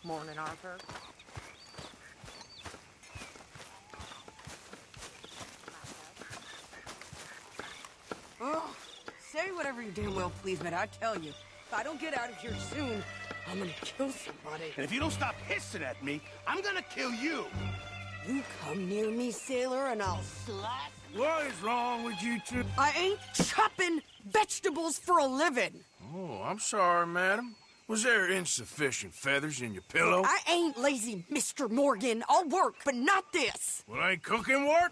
Morning, Arthur. Oh, say whatever you damn well please, but I tell you, if I don't get out of here soon, I'm gonna kill somebody. And if you don't stop hissing at me, I'm gonna kill you. You come near me, sailor, and I'll slice. What is wrong with you two? I ain't chopping vegetables for a living. Oh, I'm sorry, madam. Was there insufficient feathers in your pillow? I ain't lazy, Mr. Morgan. I'll work, but not this. Well, ain't cooking work?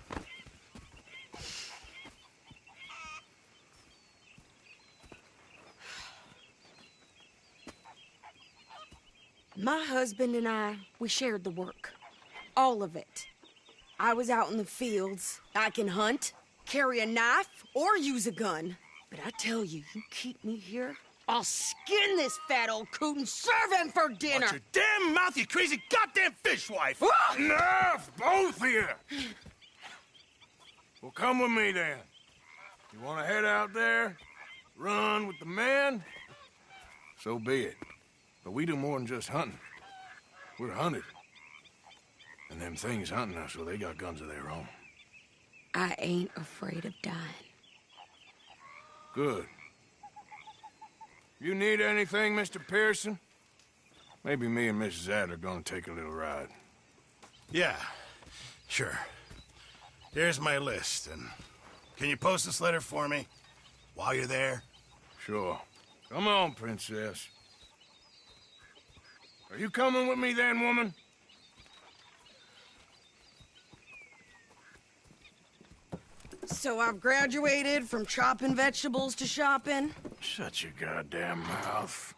My husband and I, we shared the work. All of it. I was out in the fields. I can hunt, carry a knife, or use a gun. But I tell you, you keep me here, I'll skin this fat old coot and serve him for dinner. Watch your damn mouth, you crazy goddamn fishwife! Enough, both of you! Well, come with me, then. You want to head out there, run with the men? So be it. But we do more than just hunting. We're hunted. And them things hunting us, well, they got guns of their own. I ain't afraid of dying. Good. You need anything, Mr. Pearson? Maybe me and Mrs. Adler are gonna take a little ride. Yeah, sure. Here's my list, and can you post this letter for me while you're there? Sure. Come on, Princess. Are you coming with me then, woman? So I've graduated from chopping vegetables to shopping? Shut your goddamn mouth.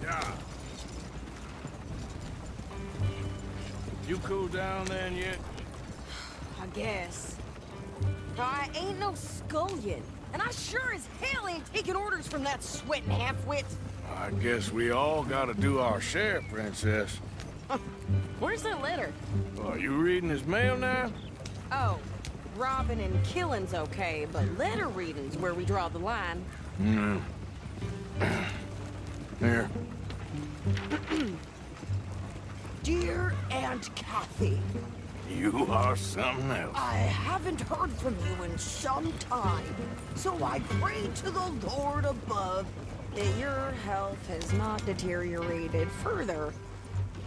Yeah. You cool down then yet? I guess. I ain't no scullion, and I sure as hell ain't taking orders from that sweating half-wit. I guess we all gotta do our share, Princess. Where's that letter? Are you reading his mail now? Oh, robbing and killing's okay, but letter reading's where we draw the line. Here. Dear Aunt Kathy, You are something else. I haven't heard from you in some time, so I pray to the Lord above that your health has not deteriorated further.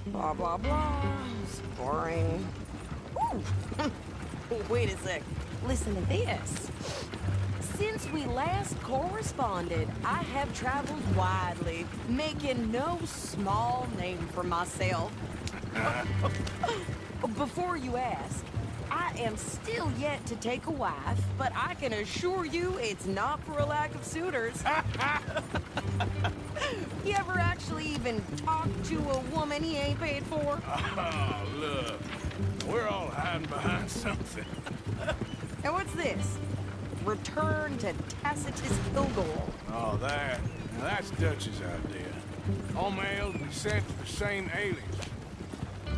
Blah, blah, blah. It's boring. Ooh. Wait a sec. Listen to this. Since we last corresponded, I have traveled widely, making no small name for myself. Before you ask, I am still yet to take a wife, but I can assure you it's not for a lack of suitors. You ever actually even talk to a woman he ain't paid for? Oh, look. We're all hiding behind something. And what's this? Return to Tacitus Kilgore. Oh, that. Now, that's Dutch's idea. All mail be sent to the same alias.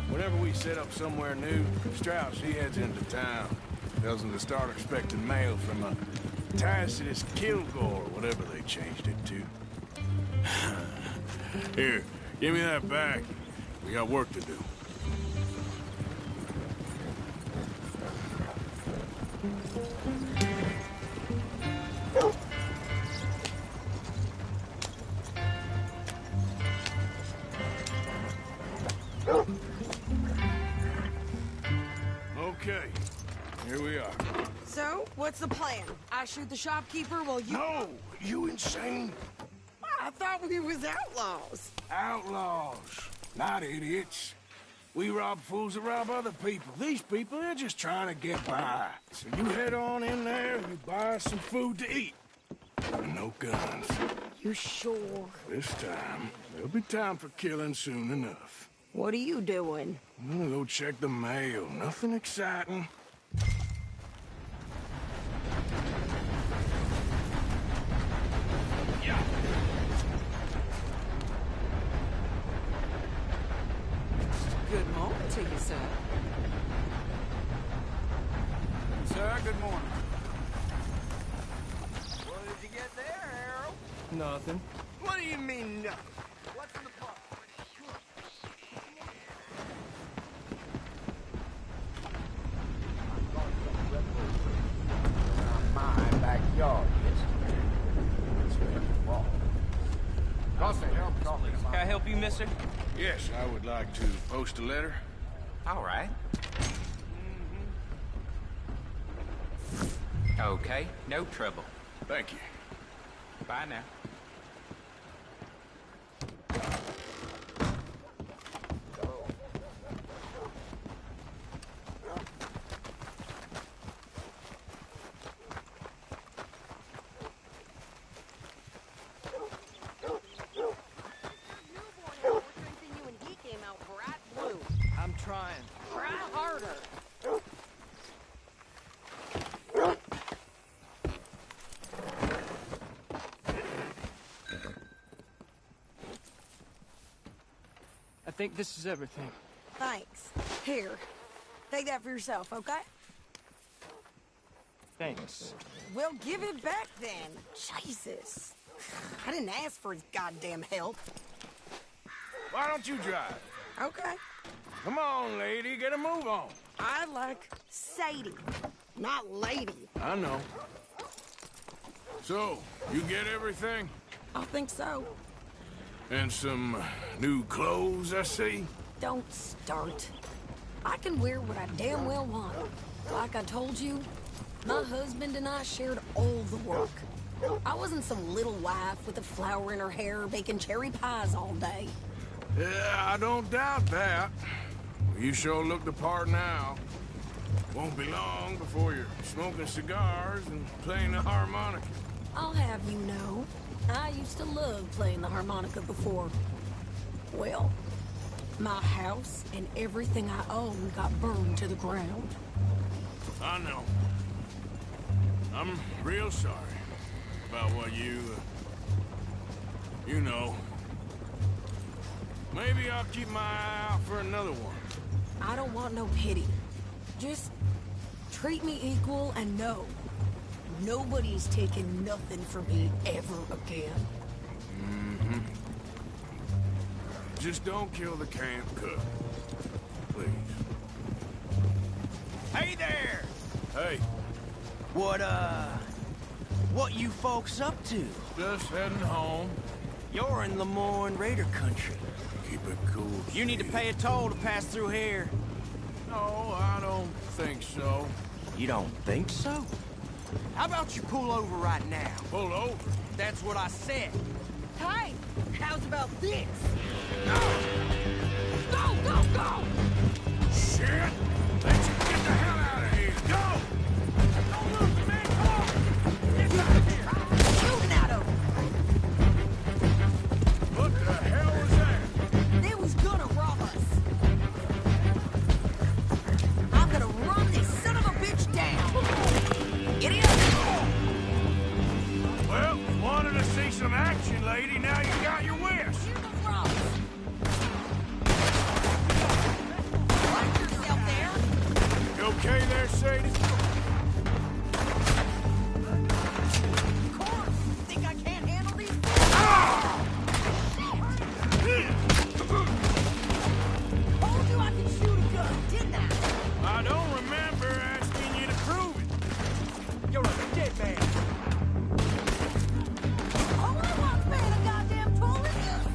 Whenever we set up somewhere new, Strauss, he heads into town. Tells them to start expecting mail from a Tacitus Kilgore, whatever they changed it to. Here, give me that back. We got work to do. Okay, here we are. So, what's the plan? I shoot the shopkeeper while you... No, you insane? I thought we was outlaws. Outlaws, not idiots. We rob fools that rob other people. These people, they're just trying to get by. So you head on in there and you buy some food to eat. No guns. You sure? This time, there'll be time for killing soon enough. What are you doing? I'm gonna go check the mail. Nothing exciting. Yeah. Good morning to you, sir. Sir, good morning. Nothing. What do you mean, nothing? What's in the box? My backyard, Can I help you, mister? Yes, I would like to post a letter. All right. Okay, no trouble. Thank you. Bye now. I'm trying. Try harder. I think this is everything. Thanks. Here. Take that for yourself, okay? Thanks. Well, give it back then. Jesus. I didn't ask for his goddamn help. Why don't you drive? Okay. Come on, lady, get a move on. I like Sadie, not lady. I know. So, you get everything? I think so. And some new clothes, I see? Don't start. I can wear what I damn well want. Like I told you, my husband and I shared all the work. I wasn't some little wife with a flower in her hair baking cherry pies all day. Yeah, I don't doubt that. You sure look the part now. Won't be long before you're smoking cigars and playing the harmonica. I'll have you know, I used to love playing the harmonica before. Well, my house and everything I own got burned to the ground. I know. I'm real sorry about what you know. Maybe I'll keep my eye out for another one. I don't want no pity. Just treat me equal and know nobody's taking nothing from me ever again. Mm-hmm. Just don't kill the camp cook. Please. Hey there! Hey, What you folks up to? just heading home. You're in Lemoyne Raider country. Keep it cool. You need to pay a toll to pass through here. No, I don't think so. You don't think so? How about you pull over right now? Pull over. That's what I said. Hey, how's about this? Go! Go, go, go! Shit! Let's get the hell out of here. Go! Don't lose the man. Come on! Get out of here! Shooting at him! What the hell was that? They was gonna rob us. I'm gonna run this son of a bitch down. Idiot! Well, wanted to see some action, lady. Now you got your wish. Shoot the frogs. Watch yourself there. You okay there, Sadie? Of course. Think I can't handle these? Told you I could shoot a gun, didn't I? I don't remember asking you to prove it. You're a dead man. All I want's paying a goddamn toll is you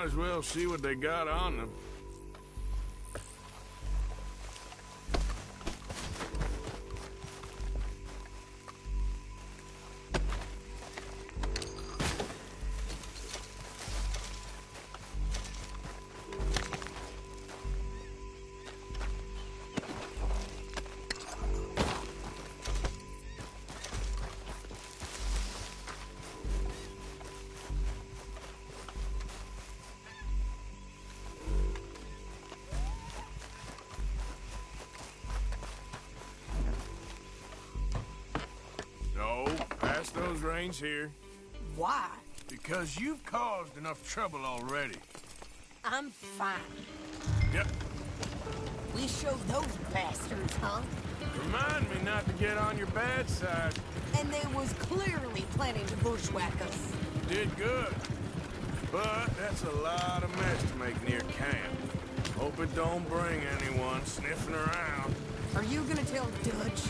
as well see what they got on them. Pass those reins here. Why? Because you've caused enough trouble already. I'm fine. Yep. We showed those bastards, huh? Remind me not to get on your bad side. And they was clearly planning to bushwhack us. Did good. But that's a lot of mess to make near camp. Hope it don't bring anyone sniffing around. Are you gonna tell Dutch?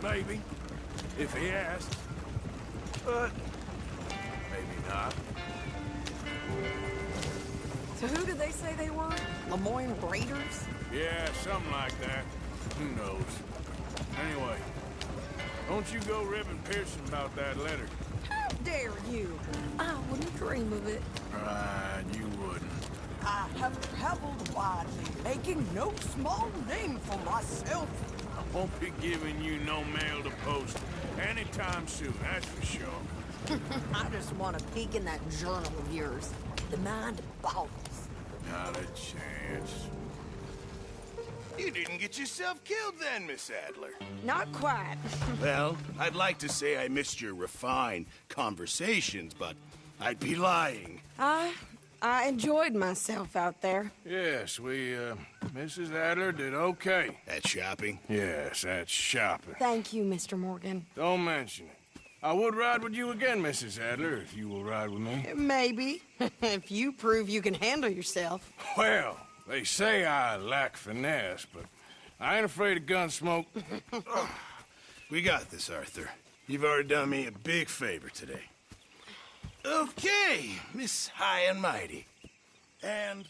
Maybe. If he asks. But maybe not. So who did they say they were? Lemoyne Raiders? Yeah, something like that. Who knows? Anyway, don't you go ribbing Pearson about that letter. How dare you? I wouldn't dream of it. Right, you wouldn't. I have traveled widely, making no small name for myself. I won't be giving you no mail to post anytime soon, that's for sure. I just want to peek in that journal of yours. The mind boggles. Not a chance. You didn't get yourself killed then, Miss Adler. Not quite. Well, I'd like to say I missed your refined conversations, but I'd be lying. I enjoyed myself out there. Yes, Mrs. Adler did okay. At shopping? Yes, that's shopping. Thank you, Mr. Morgan. Don't mention it. I would ride with you again, Mrs. Adler, if you will ride with me. Maybe. If you prove you can handle yourself. Well, they say I lack finesse, but I ain't afraid of gun smoke. We got this, Arthur. You've already done me a big favor today. Okay, Miss High and Mighty. And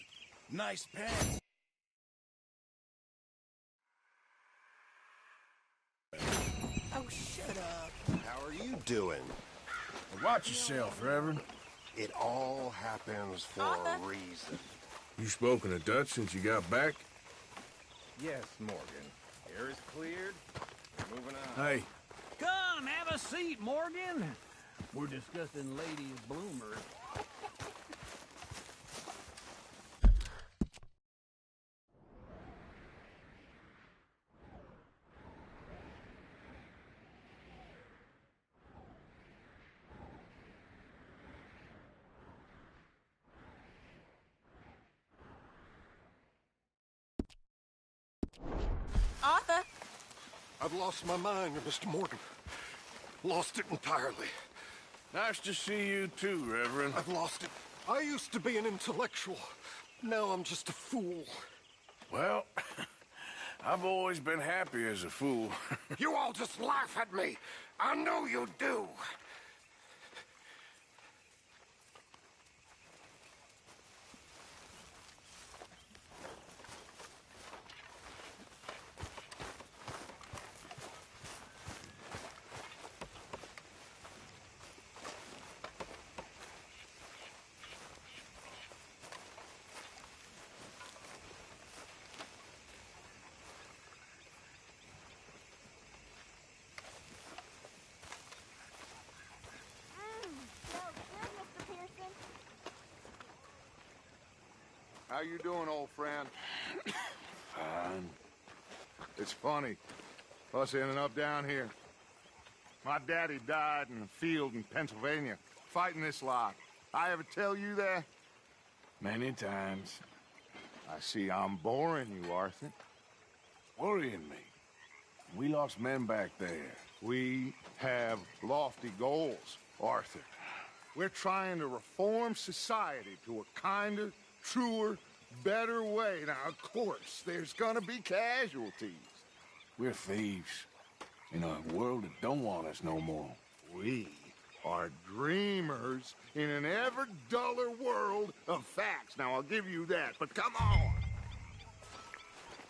nice pants. Oh, shut up. How are you doing? Watch yourself, Reverend. It all happens for a reason. You spoken to Dutch since you got back? Yes, Morgan. Air is cleared. Moving on. Hey, Come, have a seat, Morgan. We're discussing ladies' bloomers. Arthur? I've lost my mind, Mr. Morgan. Lost it entirely. nice to see you too, Reverend. I've lost it. I used to be an intellectual. Now I'm just a fool. Well, I've always been happy as a fool. You all just laugh at me. I know you do. How you doing, old friend? Fine. It's funny, us ending up down here. My daddy died in the field in Pennsylvania, fighting this lot. I ever tell you that? Many times. I see I'm boring you, Arthur. Worrying me. We lost men back there. We have lofty goals, Arthur. We're trying to reform society to a kinder, truer, better way. Now, of course, there's gonna be casualties. We're thieves. In a world that don't want us no more. We are dreamers in an ever duller world of facts. Now, I'll give you that, but come on.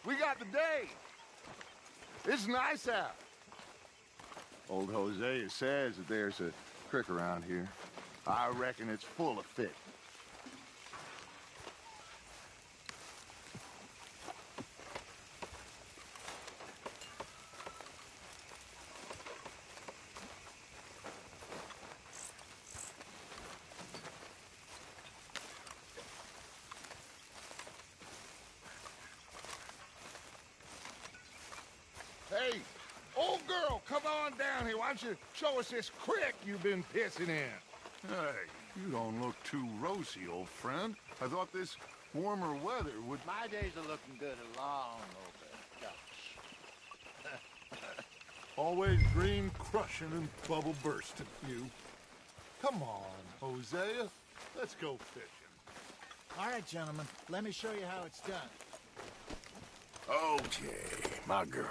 We got the day. It's nice out. Old Hosea says that there's a creek around here. I reckon it's full of fish. Hey, old girl, come on down here. Why don't you show us this creek you've been pissing in? Hey, you don't look too rosy, old friend. I thought this warmer weather would... My days are looking good along over Dutch. Always green crushing and bubble bursting, you. Come on, Hosea. Let's go fishing. All right, gentlemen. Let me show you how it's done. Okay, my girl.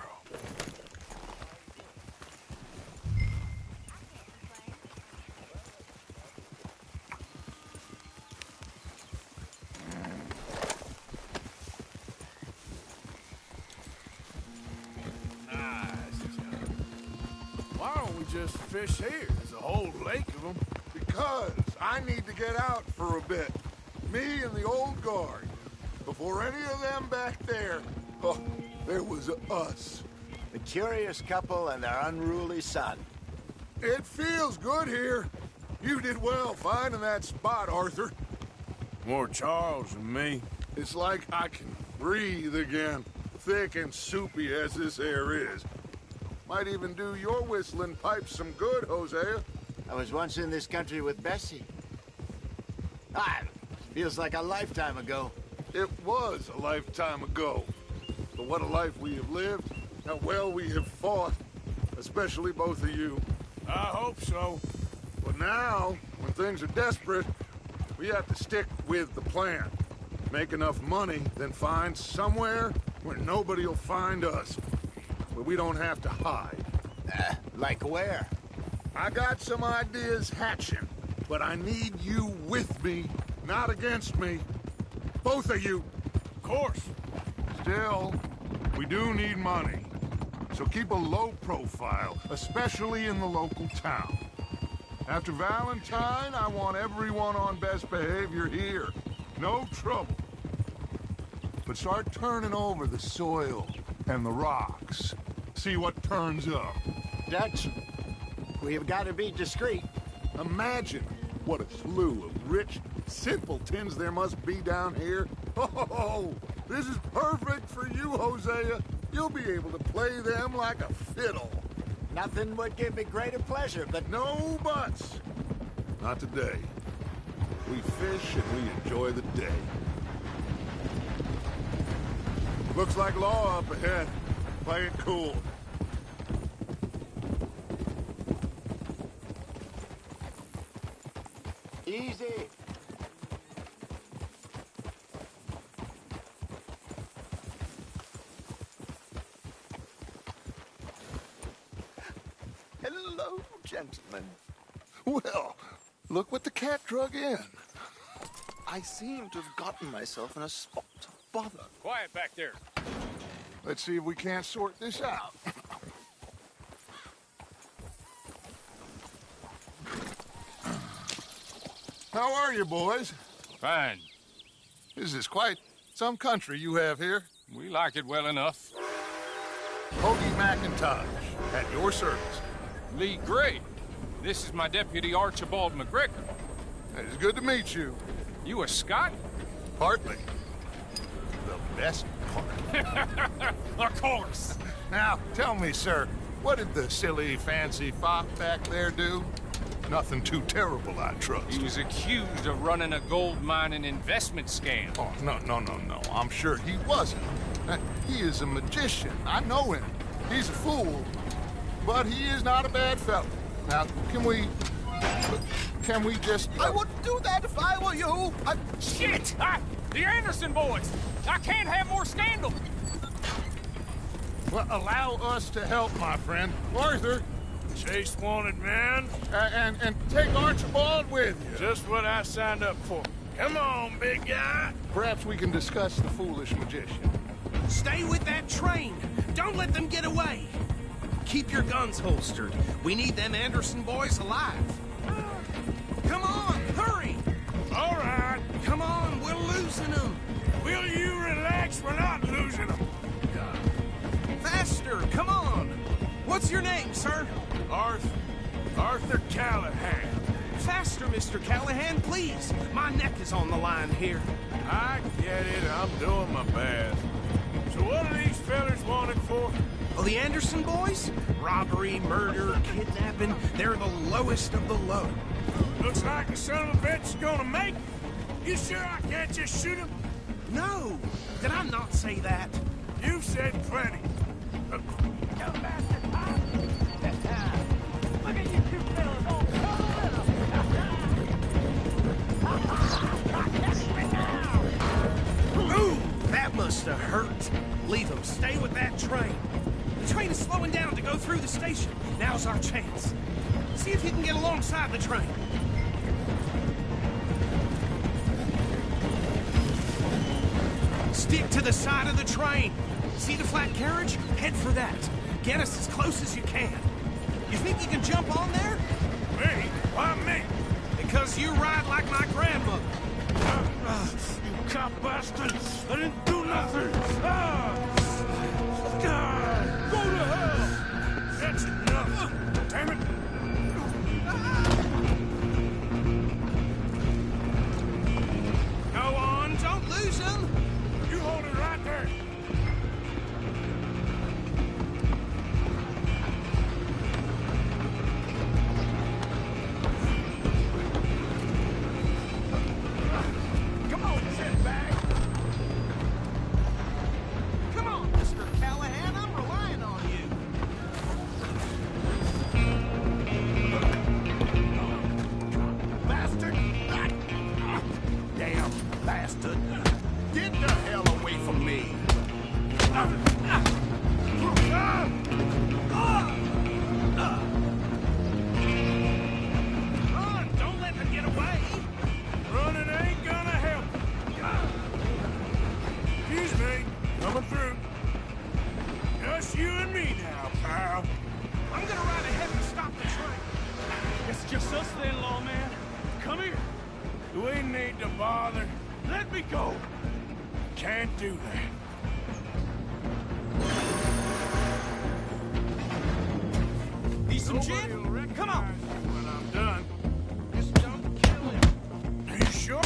Why don't we just fish here? There's a whole lake of them. Because I need to get out for a bit. Me and the old guard. Before any of them back there, oh, there was us. The curious couple and their unruly son. It feels good here. You did well finding that spot, Arthur. More Charles than me. It's like I can breathe again, thick and soupy as this air is. Might even do your whistling pipes some good, Hosea. I was once in this country with Bessie. Feels like a lifetime ago. It was a lifetime ago. But what a life we have lived, how well we have fought, especially both of you. I hope so. But now, when things are desperate, we have to stick with the plan. Make enough money, then find somewhere where nobody will find us. Where we don't have to hide. Like where? I got some ideas hatching, but I need you with me, not against me. Both of you. Of course. Still, we do need money. So keep a low profile, especially in the local town. After Valentine, I want everyone on best behavior here. No trouble. But start turning over the soil and the rocks. See what turns up. Dutch, we've got to be discreet. Imagine what a slew of rich simpletons there must be down here. Oh, this is perfect for you, Hosea. You'll be able to play them like a fiddle. Nothing would give me greater pleasure, but... No buts. Not today. We fish and we enjoy the day. Looks like law up ahead. Play it cool. Easy. Hello, gentlemen. Well, look what the cat drug in. I seem to have gotten myself in a spot of bother. Quiet back there. Let's see if we can't sort this out. How are you, boys? Fine. This is quite some country you have here. We like it well enough. Hoagie McIntosh, at your service. Lee Gray. This is my deputy Archibald McGregor. It's good to meet you. You a Scot? Partly. The best part. Of course. Now, tell me, sir, what did the silly, fancy fop back there do? Nothing too terrible, I trust. He was accused of running a gold mining investment scam. Oh, no. I'm sure he wasn't. He is a magician. I know him. He's a fool. But he is not a bad fellow. Now, can we just... I wouldn't do that if I were you. Shit! The Anderson boys! I can't have more scandal! Well, allow us to help, my friend. Arthur, Chase wanted man. And take Archibald with you. Just what I signed up for. Come on, big guy. Perhaps we can discuss the foolish magician. Stay with that train. Don't let them get away. Keep your guns holstered. We need them Anderson boys alive. Come on, hurry! All right. Come on, we're losing them. Will you relax? We're not losing them. Faster, come on. What's your name, sir? Arthur Callahan. Faster, Mr. Callahan, please. My neck is on the line here. I get it. I'm doing my best. So what are these fellas wanted for? Oh, the Anderson boys? Robbery, murder, kidnapping. They're the lowest of the low. Looks like the son of a bitch is gonna make it. You sure I can't just shoot him? No. Did I not say that? You've said plenty. You bastard, huh? Look at you two fellas all cuddling up. Ooh, that must have hurt. Leave them. Stay with that train. The train is slowing down to go through the station. Now's our chance. See if you can get alongside the train. Stick to the side of the train. See the flat carriage? Head for that. Get us as close as you can. You think you can jump on there? Me? Why me? Because you ride like my grandmother. You cop bastard! I didn't do nothing! Go to hell! That's enough! Damn it! Go on, don't lose them! You hold it right there! Come on, shitbag! Come on, Mr. Callahan, I'm relying on you. Bastard! Damn bastard! Get the hell away from me! Run, don't let them get away. Running ain't gonna help. Excuse me. Coming through. Just you and me now, pal. I'm gonna ride ahead and stop the train. It's just us then, lawman. Come here. Do we need to bother? Let me go. Can't do that. Need some Nobody gin? will recognize Come on. you when I'm done. Just don't kill him. Are you sure?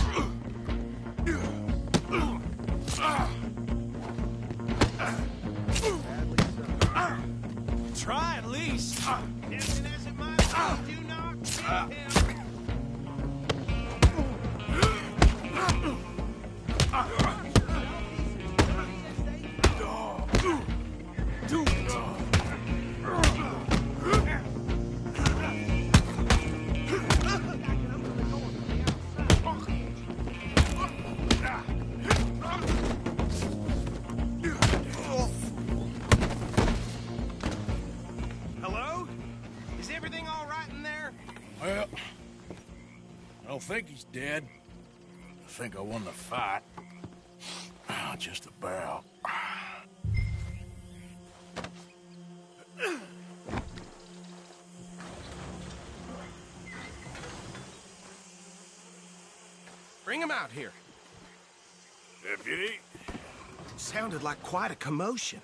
Try at least. Tempting as it might be, do not kill him. Hello? Is everything all right in there? Well, I don't think he's dead. I think I won the fight. Just about. Bring him out here. Deputy, Sounded like quite a commotion.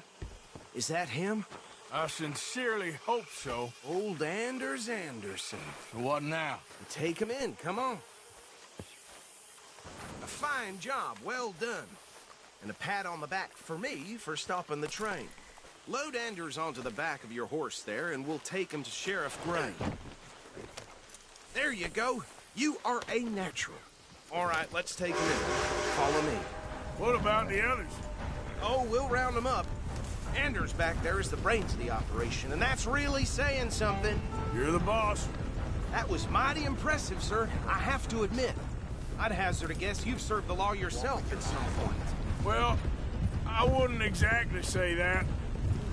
Is that him? I sincerely hope so. Old Anders Anderson. What now? Take him in, come on. A fine job, well done. And a pat on the back for me for stopping the train. Load Anders onto the back of your horse there, and we'll take him to Sheriff Gray. There you go. You are a natural. All right, let's take him in. Follow me. What about the others? Oh, we'll round them up. Anders back there is the brains of the operation, and that's really saying something. You're the boss. That was mighty impressive, sir. I have to admit. I'd hazard a guess you've served the law yourself at some point. Well, I wouldn't exactly say that.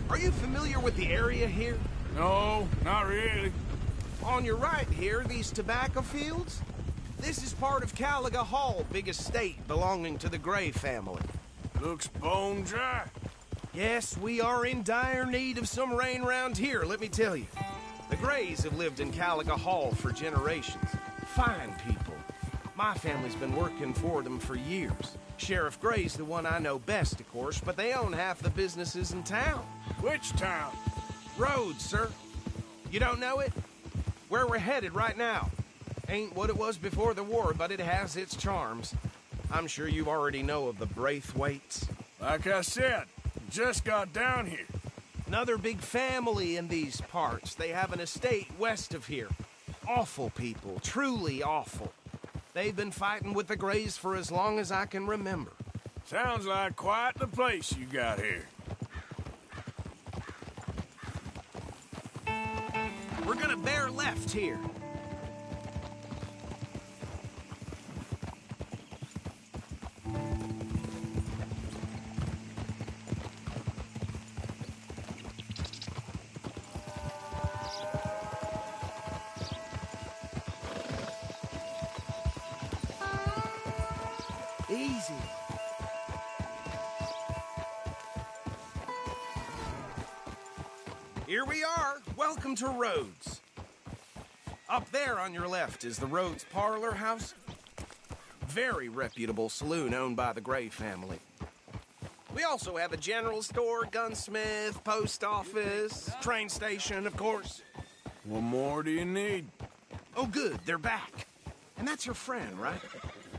Are you familiar with the area here? No, not really. On your right here, these tobacco fields? This is part of Caliga Hall, big estate belonging to the Gray family. Looks bone dry. Yes, we are in dire need of some rain round here, let me tell you. The Grays have lived in Caliga Hall for generations. Fine people. My family's been working for them for years. Sheriff Gray's the one I know best, of course, but they own half the businesses in town. Which town? Rhodes, sir. You don't know it? Where we're headed right now. Ain't what it was before the war, but it has its charms. I'm sure you already know of the Braithwaites. Like I said, just got down here. Another big family in these parts. They have an estate west of here. Awful people, truly awful. They've been fighting with the Grays for as long as I can remember. Sounds like quite the place you got here. We're gonna bear left here. Easy. Here we are. Welcome to Rhodes. Up there on your left is the Rhodes Parlor House. Very reputable saloon owned by the Gray family. We also have a general store, gunsmith, post office, train station, of course. What more do you need? Oh, good. They're back. And that's your friend, right?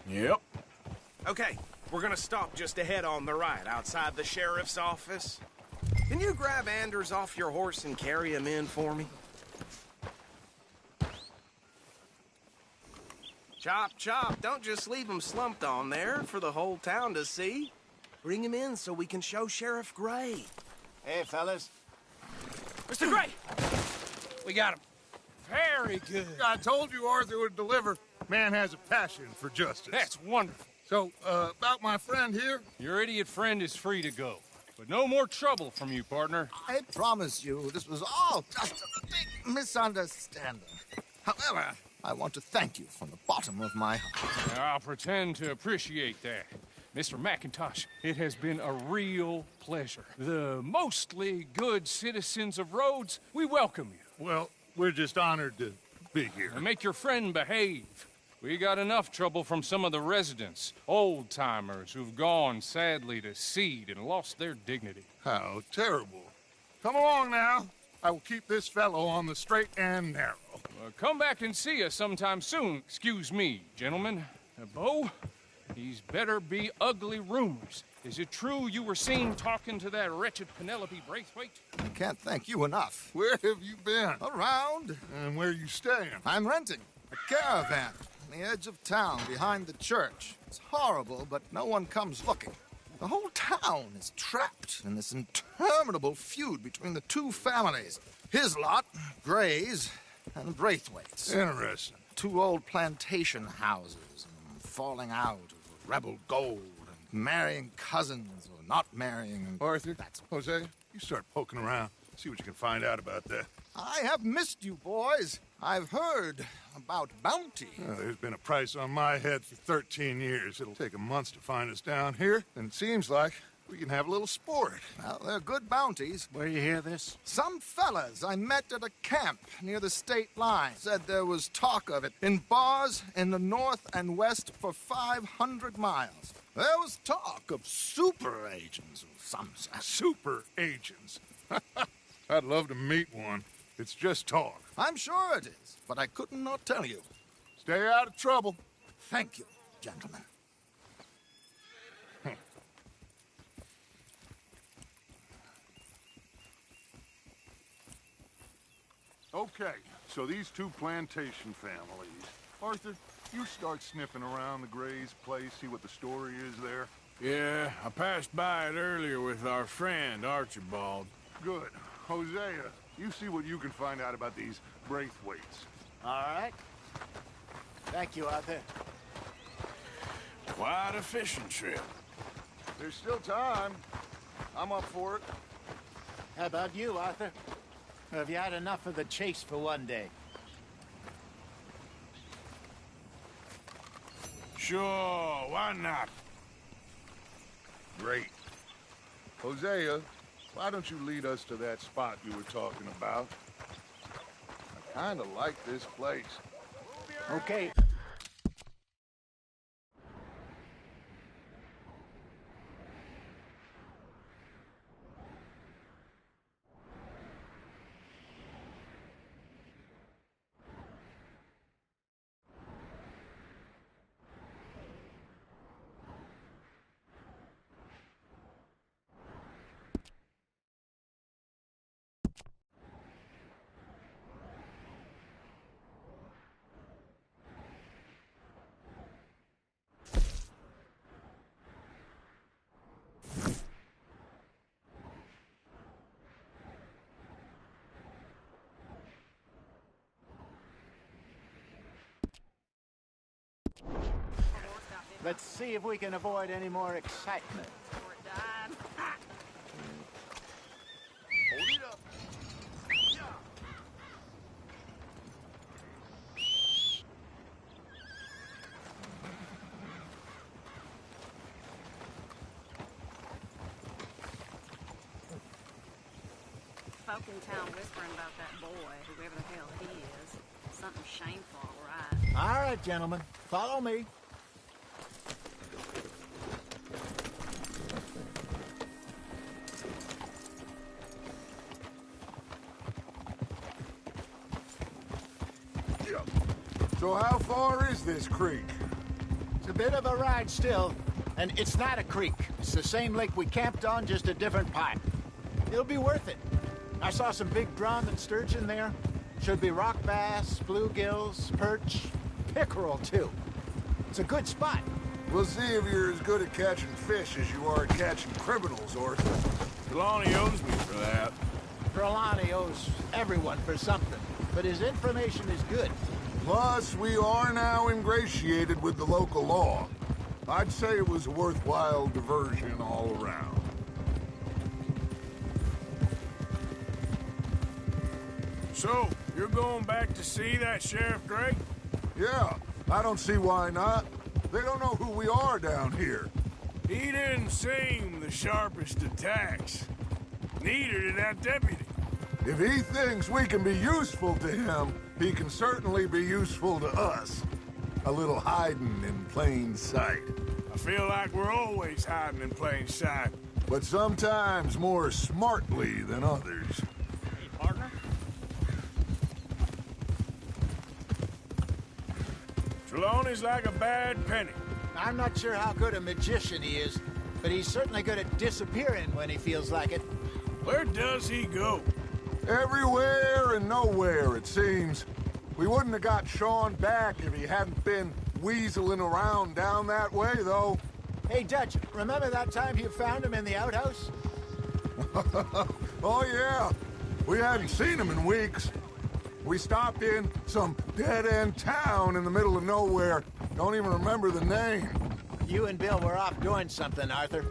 Yep. Okay, we're gonna stop just ahead on the right, outside the sheriff's office. Can you grab Anders off your horse and carry him in for me? Chop, chop, don't just leave him slumped on there for the whole town to see. Bring him in so we can show Sheriff Gray. Hey, fellas. Mr. Gray! We got him. Very good. I told you Arthur would deliver. Man has a passion for justice. That's wonderful. So, about my friend here? Your idiot friend is free to go. But no more trouble from you, partner. I promise you, this was all just a big misunderstanding. However, I want to thank you from the bottom of my heart. I'll pretend to appreciate that. Mr. McIntosh, it has been a real pleasure. The mostly good citizens of Rhodes, we welcome you. Well, we're just honored to be here. And make your friend behave. We got enough trouble from some of the residents, old-timers who've gone, sadly, to seed and lost their dignity. How terrible. Come along now. I will keep this fellow on the straight and narrow. Come back and see us sometime soon. Excuse me, gentlemen. Bo, these better be ugly rumors. Is it true you were seen talking to that wretched Penelope Braithwaite? I can't thank you enough. Where have you been? Around. And where are you staying? I'm renting a caravan on the edge of town behind the church. It's horrible, but no one comes looking. The whole town is trapped in this interminable feud between the two families. His lot, Gray's, and Braithwaite's. Interesting. Two old plantation houses, and falling out of rebel gold, and marrying cousins or not marrying. And Arthur, Hosea, you start poking around. See what you can find out about that. I have missed you, boys. I've heard about bounty. Well, there's been a price on my head for 13 years. It'll take a month to find us down here, and it seems like we can have a little sport. Well, they're good bounties. Where you hear this? Some fellas I met at a camp near the state line said there was talk of it in bars in the north and west for 500 miles. There was talk of super agents of some sort. Super agents. I'd love to meet one. It's just talk. I'm sure it is, but I couldn't not tell you. Stay out of trouble. Thank you, gentlemen. Okay, so these two plantation families. Arthur, you start sniffing around the Gray's place, see what the story is there. Yeah, I passed by it earlier with our friend, Archibald. Good. Hosea, you see what you can find out about these Braithwaites. All right. Thank you, Arthur. Quite a fishing trip. There's still time. I'm up for it. How about you, Arthur? Or have you had enough of the chase for one day? Sure, why not? Great. Hosea, why don't you lead us to that spot you were talking about? I kinda like this place. Okay. Let's see if we can avoid any more excitement. Hold it up. Folk in town whispering about that boy, whoever the hell he is. Something shameful, all right. All right, gentlemen. Follow me. So how far is this creek? It's a bit of a ride still, and it's not a creek. It's the same lake we camped on, just a different part. It'll be worth it. I saw some big drum and sturgeon there. Should be rock bass, bluegills, perch, pickerel too. It's a good spot. We'll see if you're as good at catching fish as you are at catching criminals, Arthur. Trelawney owes me for that. Trelawney owes everyone for something, but his information is good. Plus, we are now ingratiated with the local law. I'd say it was a worthwhile diversion all around. So, you're going back to see that Sheriff Gray? Yeah, I don't see why not. They don't know who we are down here. He didn't seem the sharpest attacks. Neither did that deputy. If he thinks we can be useful to him, he can certainly be useful to us. A little hiding in plain sight. I feel like we're always hiding in plain sight. But sometimes more smartly than others. Hey, partner? Trelawney's like a bad penny. I'm not sure how good a magician he is, but he's certainly good at disappearing when he feels like it. Where does he go? Everywhere and nowhere, it seems. We wouldn't have got Sean back if he hadn't been weaseling around down that way, though. Hey, Dutch, remember that time you found him in the outhouse? Oh, yeah. We hadn't seen him in weeks. We stopped in some dead-end town in the middle of nowhere. Don't even remember the name. You and Bill were off doing something, Arthur.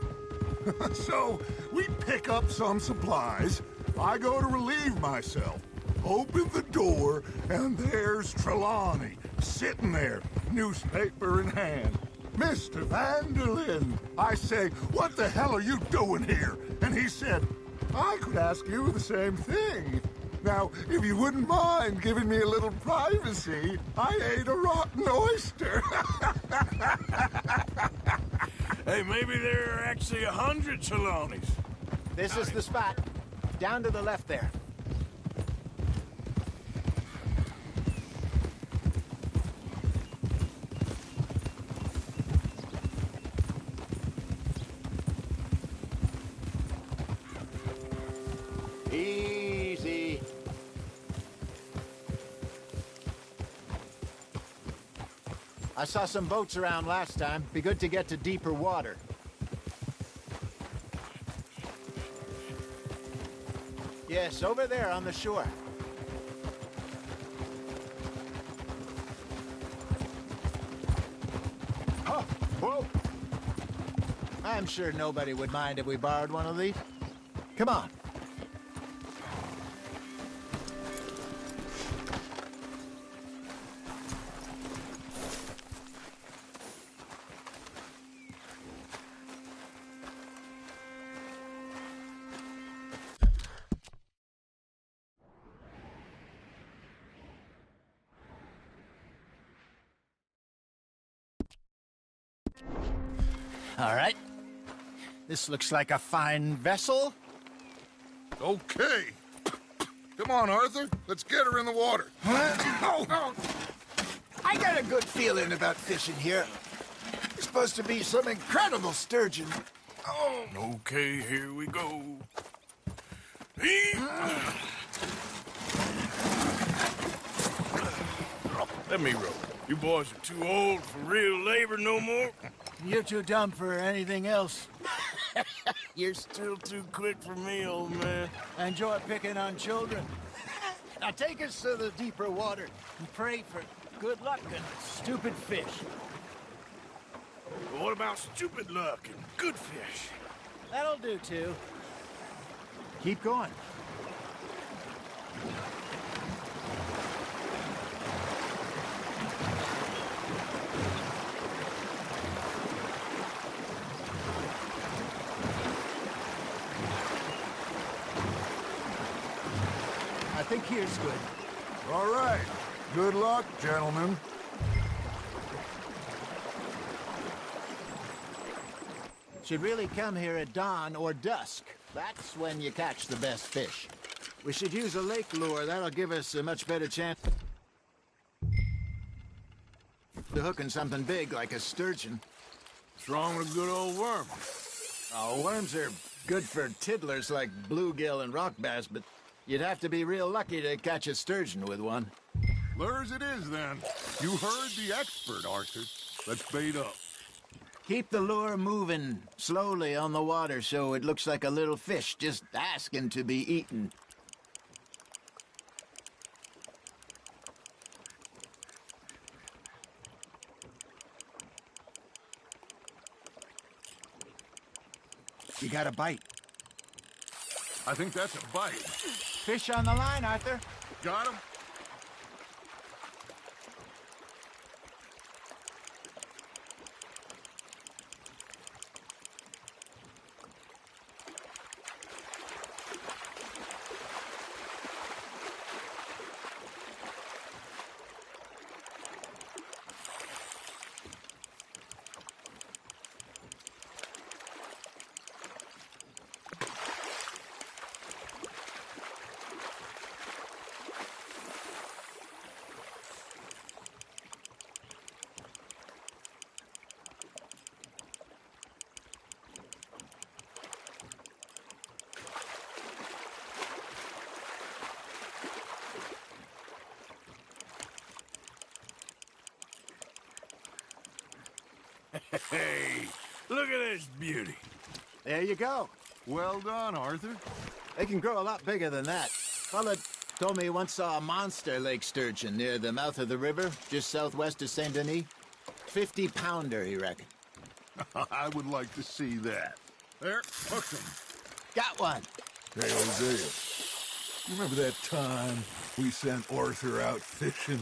So, we pick up some supplies. I go to relieve myself. Open the door, and there's Trelawney, sitting there, newspaper in hand. Mr. Vanderlyn. I say, what the hell are you doing here? And he said, I could ask you the same thing. Now, if you wouldn't mind giving me a little privacy, I ate a rotten oyster. Hey, maybe there are actually 100 Trelawneys. This is the spot. Down to the left there. Easy. I saw some boats around last time. Be good to get to deeper water. Yes, over there on the shore. Oh, whoa! I'm sure nobody would mind if we borrowed one of these. Come on. All right. This looks like a fine vessel. Okay. Come on, Arthur. Let's get her in the water. Oh. I got a good feeling about fishing here. It's supposed to be some incredible sturgeon. Oh. Okay, here we go. Let me row. You boys are too old for real labor no more. You're too dumb for anything else. You're still too quick for me, old man. Enjoy picking on children. Now take us to the deeper water and pray for good luck and stupid fish. But what about stupid luck and good fish? That'll do, too. Keep going. I think here's good. All right. Good luck, gentlemen. Should really come here at dawn or dusk. That's when you catch the best fish. We should use a lake lure. That'll give us a much better chance to hooking something big like a sturgeon. What's wrong with a good old worm? Oh, worms are good for tiddlers like bluegill and rock bass, but you'd have to be real lucky to catch a sturgeon with one. Lures it is, then. You heard the expert, Arthur. Let's bait up. Keep the lure moving slowly on the water so it looks like a little fish just asking to be eaten. You got a bite. I think that's a bite. Fish on the line, Arthur. Got him? Hey, look at this beauty. There you go. Well done, Arthur. They can grow a lot bigger than that. Fella told me he once saw a monster lake sturgeon near the mouth of the river, just southwest of Saint Denis. 50-pounder, he reckoned. I would like to see that. There, hooked him. Got one. Hey, Hosea. You remember that time we sent Arthur out fishing?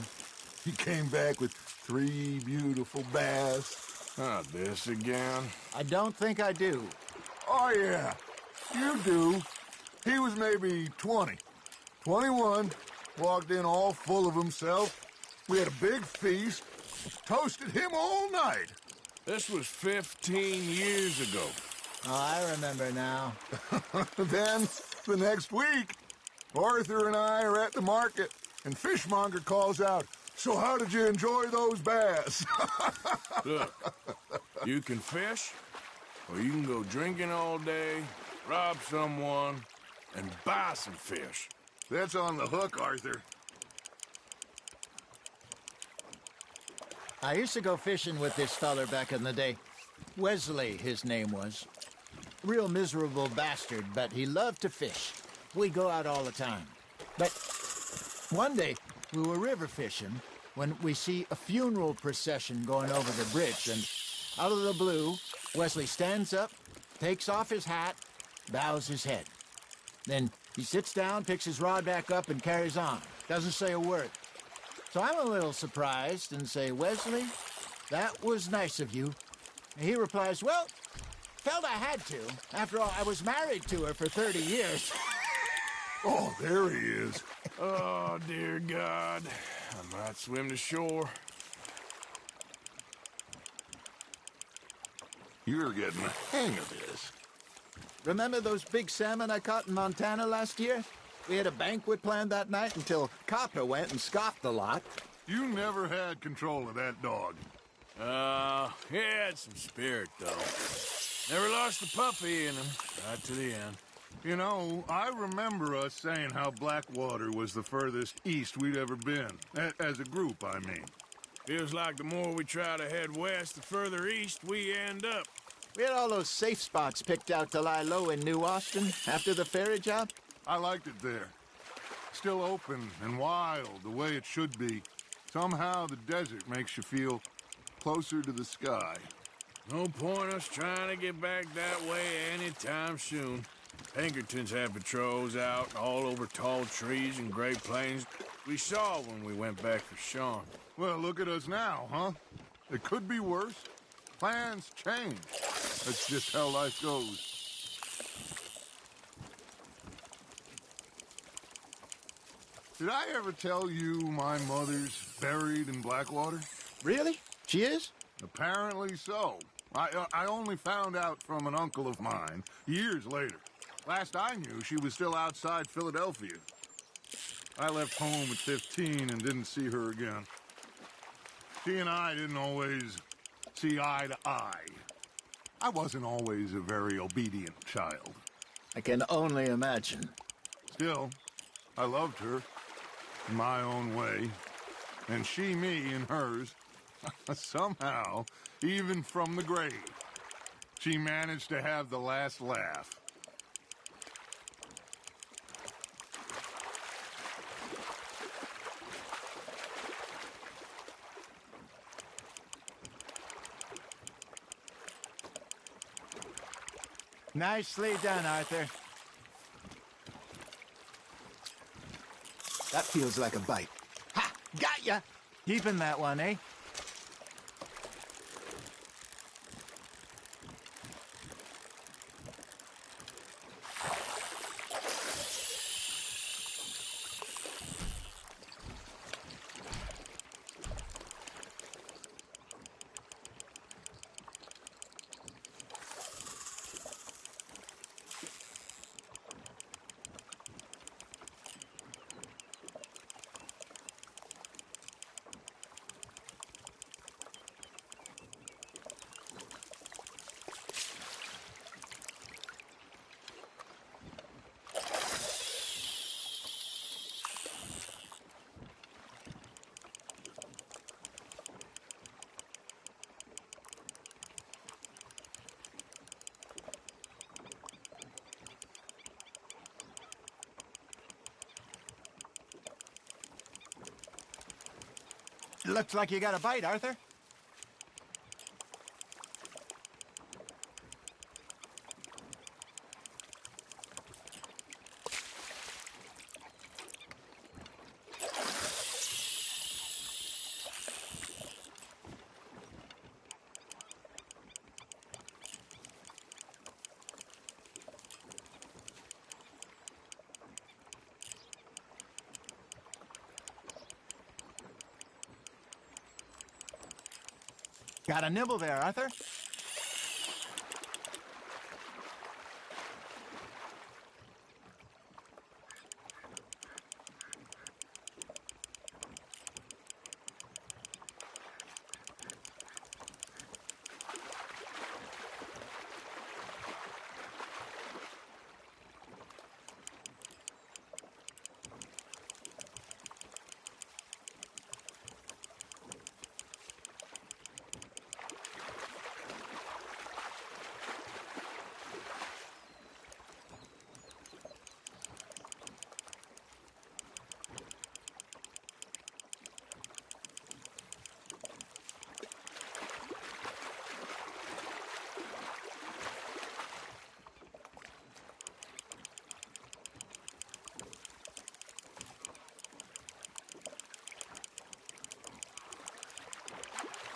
He came back with 3 beautiful bass. Not this again. I don't think I do. Oh, yeah. You do. He was maybe 20. 21. Walked in all full of himself. We had a big feast. Toasted him all night. This was 15 years ago. Oh, I remember now. Then, the next week, Arthur and I are at the market, and Fishmonger calls out, "So how did you enjoy those bass?" Look, you can fish, or you can go drinking all day, rob someone, and buy some fish. That's on the hook, Arthur. I used to go fishing with this feller back in the day. Wesley, his name was. Real miserable bastard, but he loved to fish. We'd go out all the time. But one day, we were river fishing when we see a funeral procession going over the bridge, and out of the blue, Wesley stands up, takes off his hat, bows his head. Then he sits down, picks his rod back up, and carries on. Doesn't say a word. So I'm a little surprised and say, "Wesley, that was nice of you." And he replies, "Well, felt I had to. After all, I was married to her for 30 years. Oh, there he is. Oh, dear God. I might swim to shore. You're getting the hang of this. Remember those big salmon I caught in Montana last year? We had a banquet planned that night until Copper went and scoffed the lot. You never had control of that dog. He had some spirit, though. Never lost the puppy in him, right to the end. You know, I remember us saying how Blackwater was the furthest east we'd ever been. As a group, I mean. Feels like the more we try to head west, the further east we end up. We had all those safe spots picked out to lie low in New Austin after the ferry job. I liked it there. Still open and wild, the way it should be. Somehow the desert makes you feel closer to the sky. No point us trying to get back that way anytime soon. Pinkertons had patrols out all over tall trees and Great Plains. We saw when we went back for Sean. Well, look at us now, huh? It could be worse. Plans change. That's just how life goes. Did I ever tell you my mother's buried in Blackwater? Really? She is? Apparently so. I only found out from an uncle of mine years later. Last I knew, she was still outside Philadelphia. I left home at 15 and didn't see her again. She and I didn't always see eye to eye. I wasn't always a very obedient child. I can only imagine. Still, I loved her in my own way, and she me in hers. Somehow, even from the grave, she managed to have the last laugh. Nicely done, Arthur. That feels like a bite. Ha! Got ya! Keeping that one, eh? Looks like you got a bite, Arthur. Got a nibble there, Arthur.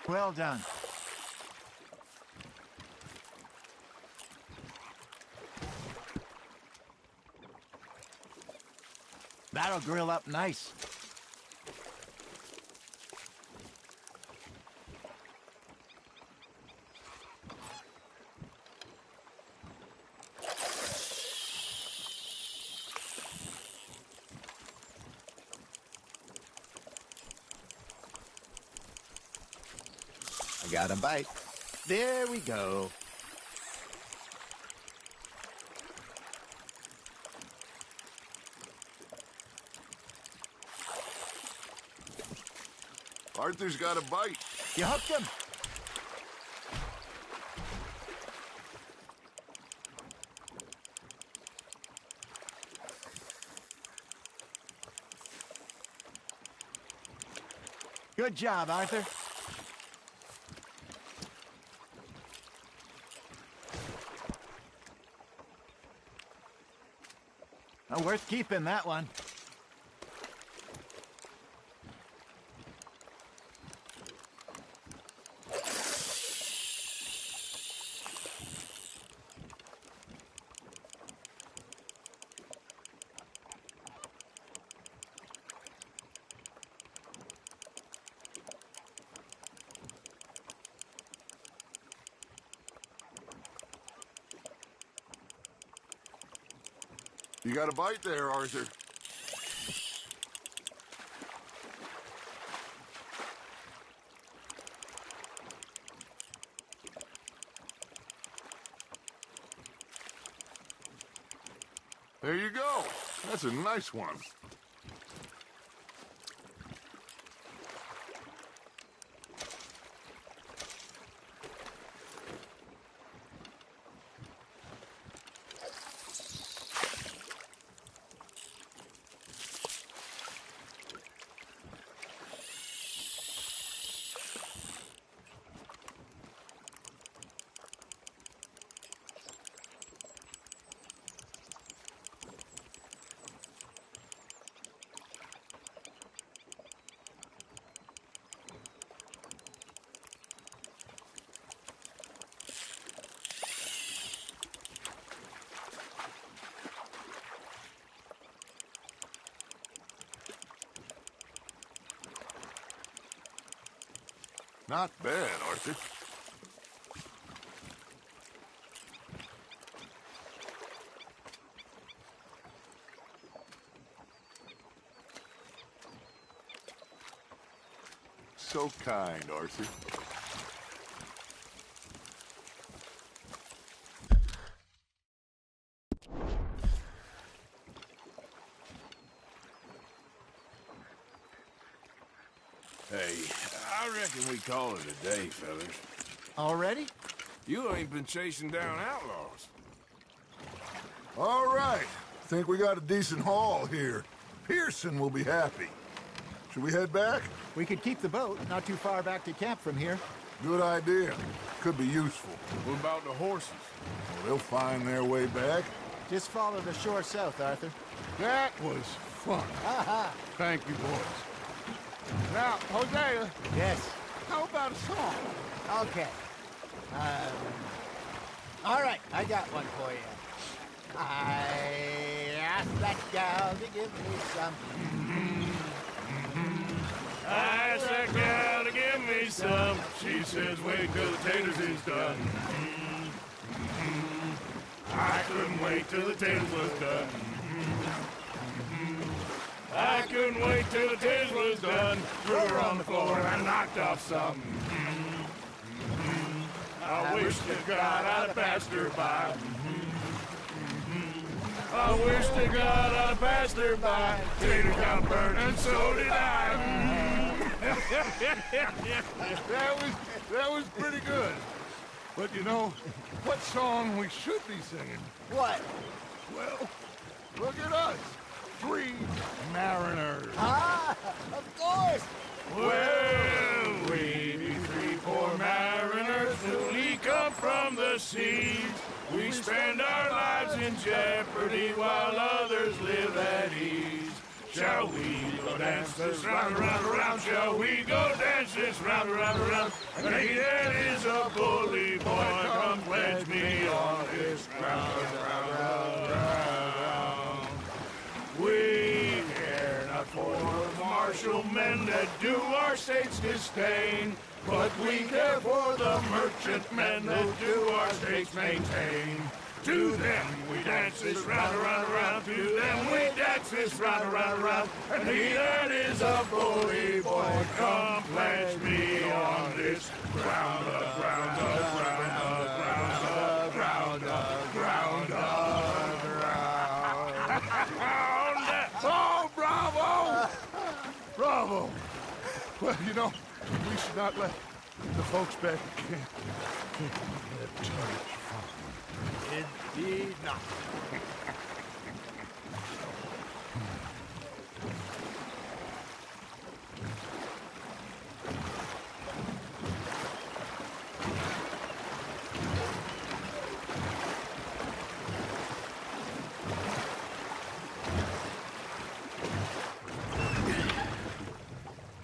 Well done. That'll grill up nice. Got a bite. There we go. Arthur's got a bite. You hooked him. Good job, Arthur. Oh, worth keeping, that one. You got a bite there, Arthur. There you go. That's a nice one. Not bad, Arthur. So kind, Arthur. Hey, I reckon we call it a day, fellas. Already? You ain't been chasing down outlaws. All right. Think we got a decent haul here. Pearson will be happy. Should we head back? We could keep the boat not too far back to camp from here. Good idea. Could be useful. What about the horses? Well, they'll find their way back. Just follow the shore south, Arthur. That was fun. Aha! Thank you, boys. Now, Hosea. Yes. How about a song? Okay. All right, I got one for you. I asked that gal to give me some. I asked that gal to give me some. She says, wait till the taters is done. I couldn't wait till the taters was done. I couldn't wait till the taters was done. Threw her on the floor and I knocked off some. I wish to God I'd passed her by. I wish to God I'd passed her by. Tater got burned and so did I. That was pretty good. But you know, what song we should be singing? What? Well, look at us. 3 mariners. Ah, of course. Well, we be 3 poor mariners newly come from the seas. We spend our lives in jeopardy while others live at ease. Shall we go dance this round, around, around? Shall we go dance this round, around, around? And he that is a bully boy, come pledge me on this ground, round, round, round. We care not for the martial men that do our state's disdain, but we care for the merchant men that do our states maintain. to them. We dance this round, around, around, to them. We dance this round, around, around. And he that is a bully boy, come pledge me on this ground, ground, ground, ground, ground, ground, ground. Oh, bravo! Bravo! Well, you know, we should not let the folks back again. Indeed not.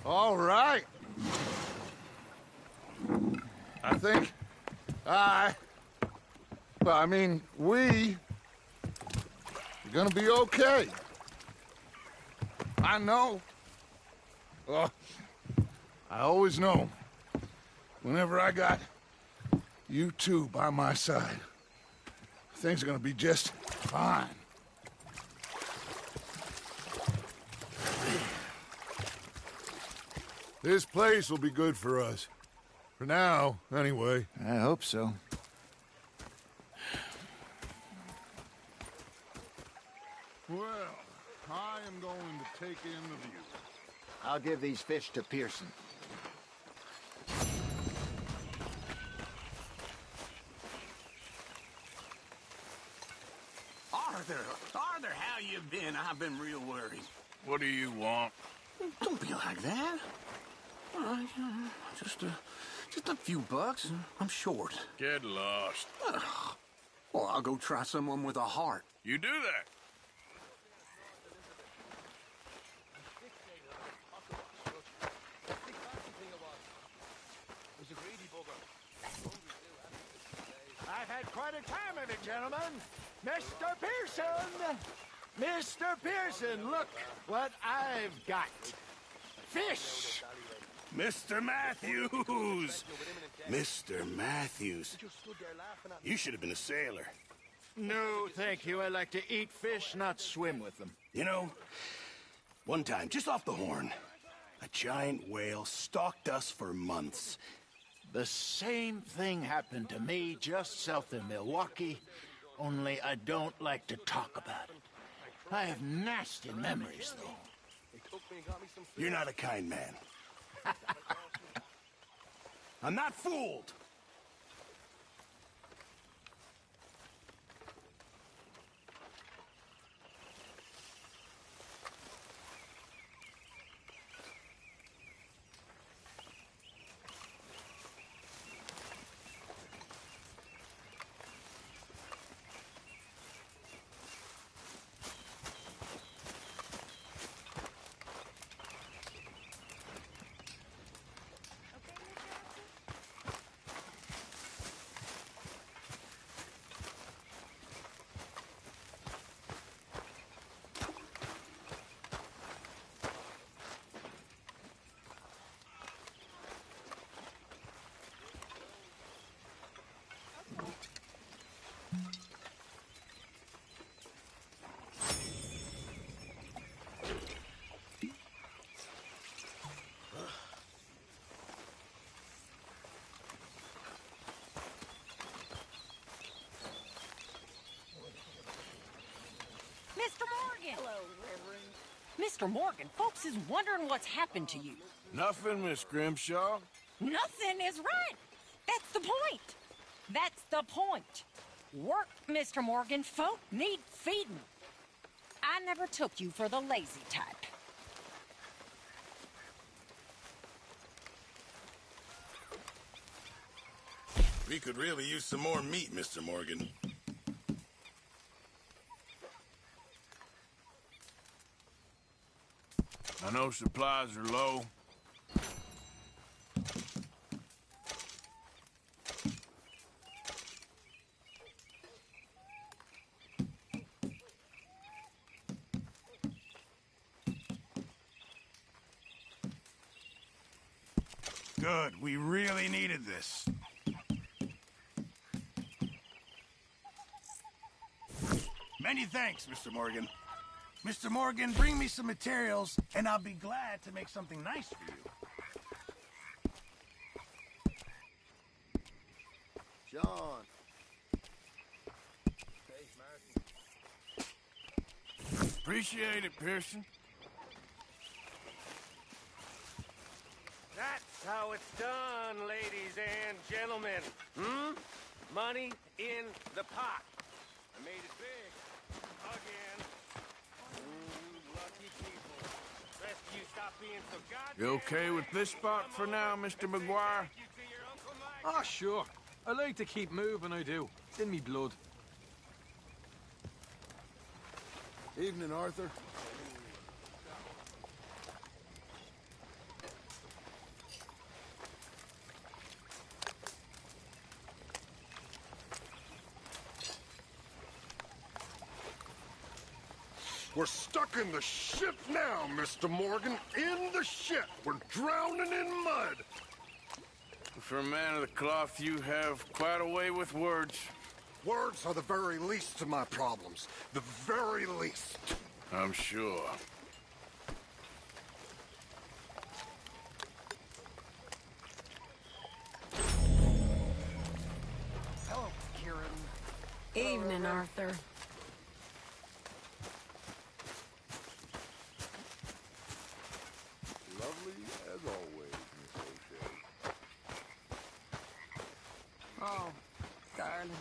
All right. I think we are gonna be okay. I know. Well, I always know. Whenever I got you two by my side, things are gonna be just fine. This place will be good for us. For now, anyway. I hope so. Well, I am going to take in the view. I'll give these fish to Pearson. Arthur, how you been? I've been real worried. What do you want? Don't be like that. All right, just a few bucks. I'm short. Get lost. Well, I'll go try someone with a heart. You do that. I've had quite a time of it, gentlemen. Mr. Pearson! Mr. Pearson, look what I've got. Fish! Mr. Matthews! Mr. Matthews. You should have been a sailor. No, thank you. I like to eat fish, not swim with them. You know, one time, just off the Horn, a giant whale stalked us for months. The same thing happened to me just south of Milwaukee, only I don't like to talk about it. I have nasty memories, though. You're not a kind man. I'm not fooled. Mr. Morgan! Hello, Reverend. Mr. Morgan, folks is wondering what's happened to you. Nothing, Miss Grimshaw. Nothing is right. That's the point. That's the point. Work, Mr. Morgan. Folk need feeding. I never took you for the lazy type. We could really use some more meat, Mr. Morgan. I know supplies are low. Good. We really needed this. Many thanks, Mr. Morgan. Mr. Morgan, bring me some materials, and I'll be glad to make something nice for you. John. Appreciate it, Pearson. That's how it's done, ladies and gentlemen. Money in the pot. I made it big. Again. You lucky people. Rest of you stop being so goddamn... You okay with this spot for now, Mr. McGuire? Ah, sure. I like to keep moving, I do. It's in me blood. Evening, Arthur. We're stuck in the shit now, Mr. Morgan. In the shit. We're drowning in mud. For a man of the cloth, you have quite a way with words. Words are the very least of my problems. The very least. I'm sure. Hello, Kieran. Evening, Arthur. Lovely as always, Miss O'Shea. Oh, darling.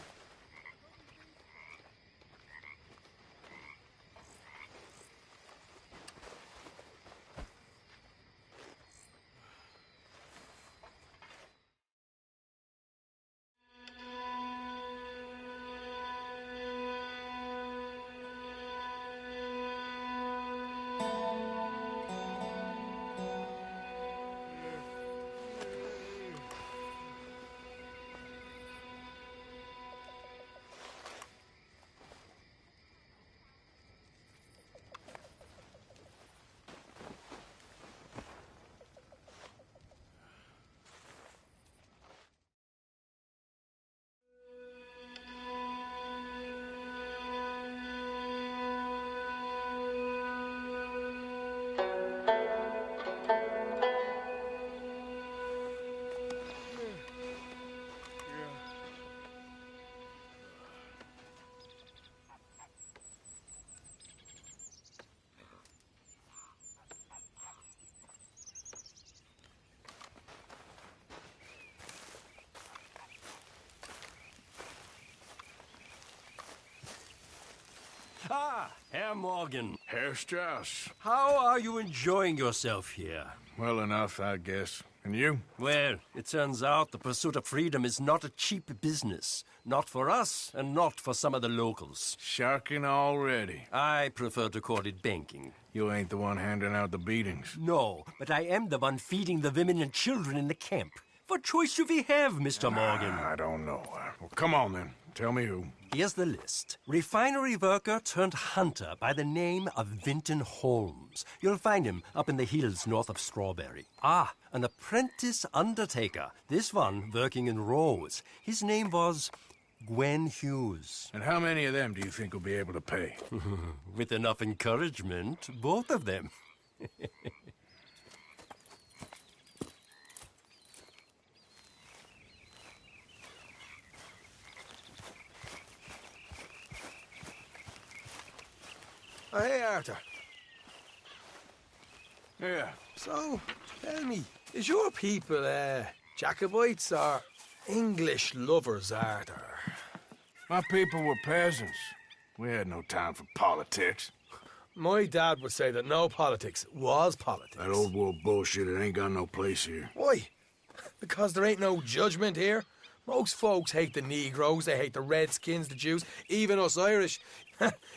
Ah, Herr Morgan. Herr Strauss. How are you enjoying yourself here? Well enough, I guess. And you? Well, it turns out the pursuit of freedom is not a cheap business. Not for us, and not for some of the locals. Sharking already. I prefer to call it banking. You ain't the one handing out the beatings. No, but I am the one feeding the women and children in the camp. What choice do we have, Mr. Morgan? I don't know. Well, come on, then. Tell me who. Here's the list. Refinery worker turned hunter by the name of Vinton Holmes. You'll find him up in the hills north of Strawberry. Ah, an apprentice undertaker. This one working in Rose. His name was Gwen Hughes. And how many of them do you think will be able to pay? With enough encouragement, both of them. Oh, hey, Arthur. Yeah. So, tell me, is your people, Jacobites or English lovers, Arthur? My people were peasants. We had no time for politics. My dad would say that no politics was politics. That old world bullshit, it ain't got no place here. Why? Because there ain't no judgment here. Most folks hate the Negroes, they hate the Redskins, the Jews, even us Irish.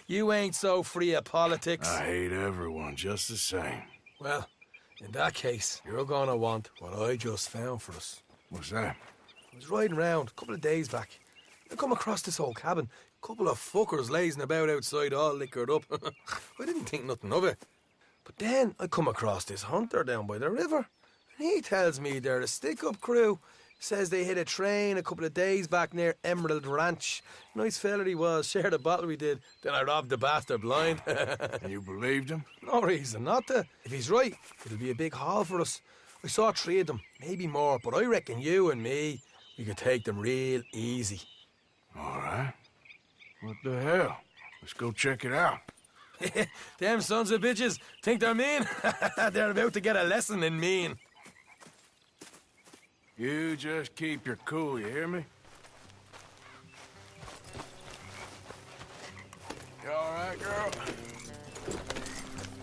You ain't so free of politics. I hate everyone just the same. Well, in that case, you're gonna want what I just found for us. What's that? I was riding round a couple of days back. I come across this old cabin. A couple of fuckers lazing about outside all liquored up. I didn't think nothing of it. But then I come across this hunter down by the river. And he tells me they're a stick-up crew. Says they hit a train a couple of days back near Emerald Ranch. Nice fella he was. Shared a bottle we did. Then I robbed the bastard blind. You believed him? No reason not to. If he's right, it'll be a big haul for us. I saw 3 of them, maybe more, but I reckon you and me, we could take them real easy. All right. What the hell? Let's go check it out. Them sons of bitches think they're mean. They're about to get a lesson in mean. You just keep your cool, you hear me? You all right, girl?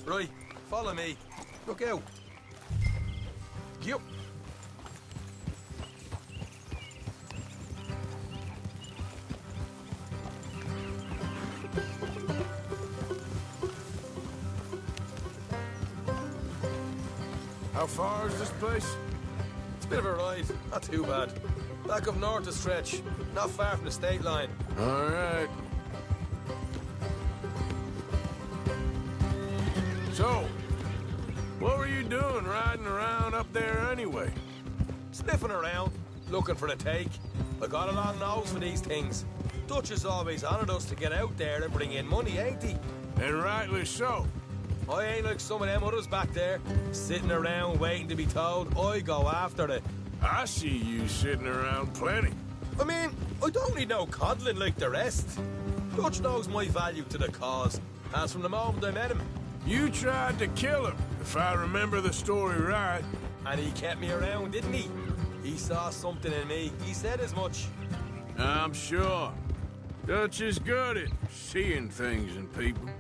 Right, follow me. Look out. Yep. How far is this place? It's a bit of a ride, not too bad. Back up north a stretch, not far from the state line. All right. So, what were you doing riding around up there anyway? Sniffing around, looking for a take. I got a long nose for these things. Dutch has always honoured us to get out there and bring in money, ain't he? And rightly so. I ain't like some of them others back there, sitting around waiting to be told. I go after it. I see you sitting around plenty. I mean, I don't need no coddling like the rest. Dutch knows my value to the cause, as from the moment I met him. You tried to kill him, if I remember the story right. And he kept me around, didn't he? He saw something in me. He said as much. I'm sure. Dutch is good at seeing things in people.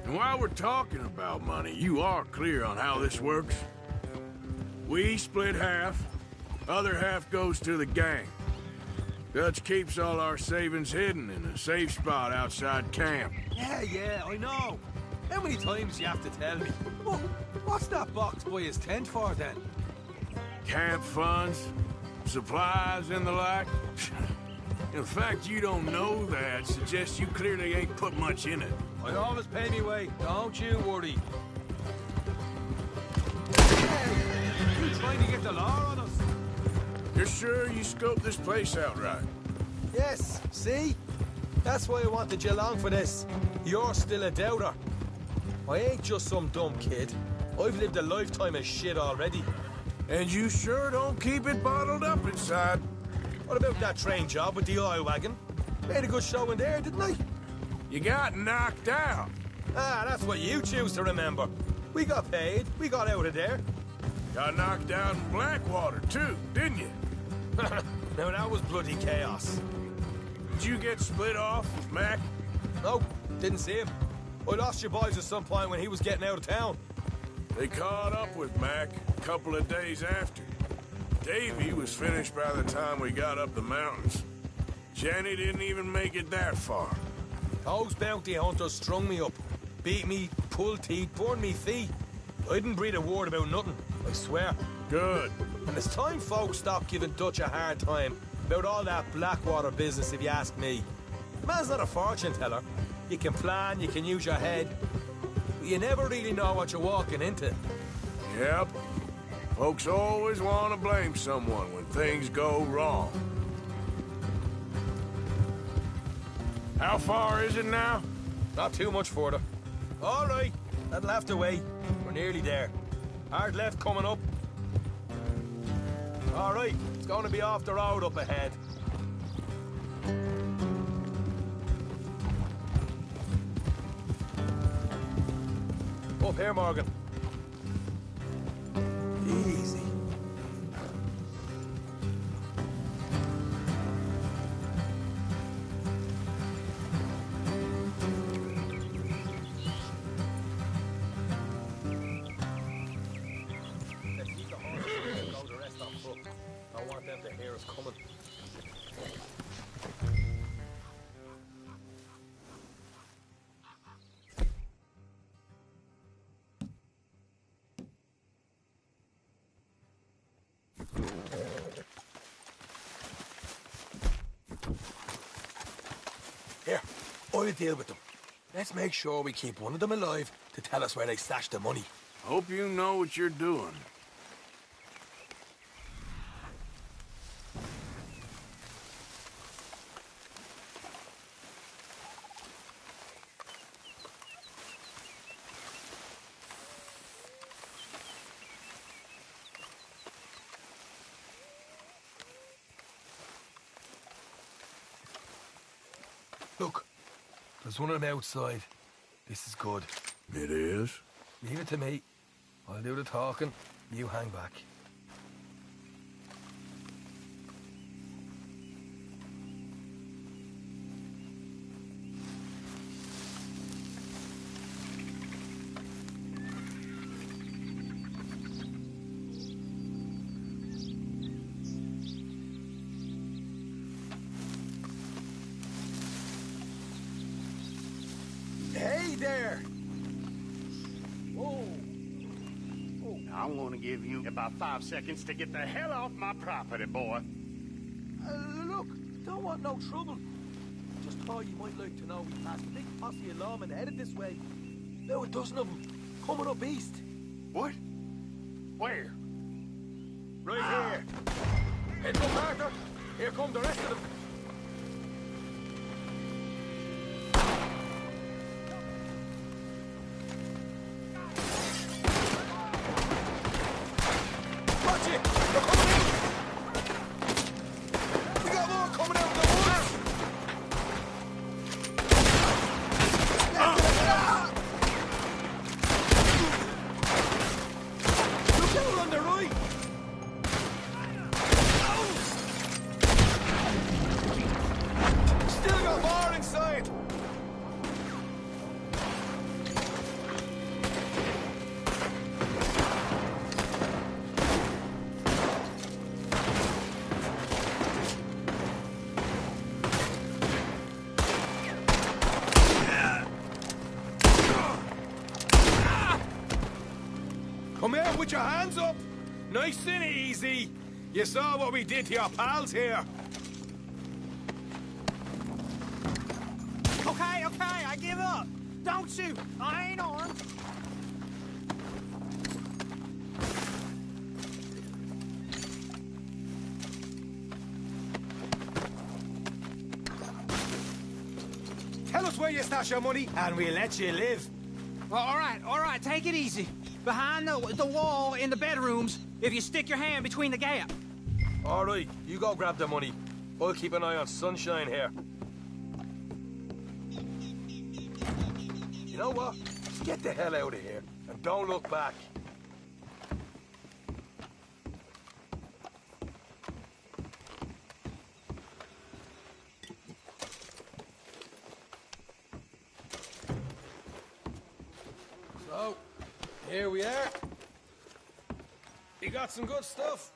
And while we're talking about money, you are clear on how this works? We split half, other half goes to the gang. Dutch keeps all our savings hidden in a safe spot outside camp. Yeah, I know. How many times do you have to tell me? Oh, what's that box by his tent for, then? Camp funds, supplies, and the like. In fact, you don't know that suggests you clearly ain't put much in it. I always pay me way, don't you worry. Hey, you trying to get the law on us? You're sure you scoped this place out right? Yes, see? That's why I wanted you along for this. You're still a doubter. I ain't just some dumb kid. I've lived a lifetime of shit already. And you sure don't keep it bottled up inside. What about that train job with the oil wagon? Made a good show in there, didn't I? You got knocked out. Ah, that's what you choose to remember. We got paid. We got out of there. Got knocked out in Blackwater, too, didn't you? Now, that was bloody chaos. Did you get split off with Mac? No, didn't see him. I lost your boys at some point when he was getting out of town. They caught up with Mac a couple of days after. Davy was finished by the time we got up the mountains. Jenny didn't even make it that far. Those bounty hunters strung me up, beat me, pulled teeth, burned me feet. I didn't breathe a word about nothing, I swear. Good. And it's time folks stopped giving Dutch a hard time about all that Blackwater business, if you ask me. The man's not a fortune teller. You can plan, you can use your head, but you never really know what you're walking into. Yep. Folks always want to blame someone when things go wrong. How far is it now? Not too much further. All right, that'll have to wait. We're nearly there. Hard left coming up. All right, it's going to be off the road up ahead. Up here, Morgan. Easy. Let's keep the horses and go the rest on foot. I want them to hear us coming. Here, I'll deal with them. Let's make sure we keep one of them alive to tell us where they stashed the money. Hope you know what you're doing. Look, there's one of them outside. This is good. It is? Leave it to me. I'll do the talking. You hang back. Hey there! Whoa. Oh, I'm gonna give you about 5 seconds to get the hell off my property, boy. Look, don't want no trouble. Just thought you might like to know we passed a big posse of lawmen headed this way. About a dozen of them, coming up east. What? Where? Right here. Heads up, Arthur. Here come the rest of them. Watch it! They're coming out! We got more coming out of the woods! Look out on the right! Still got more inside! Come out with your hands up! Nice and easy! You saw what we did to your pals here! Okay, I give up. Don't shoot. I ain't armed. Tell us where you stash your money, and we'll let you live. All right, take it easy. Behind the wall in the bedrooms, if you stick your hand between the gap. All right, you go grab the money. I'll keep an eye on Sunshine here. You know what? Just get the hell out of here, and don't look back. So, here we are. You got some good stuff.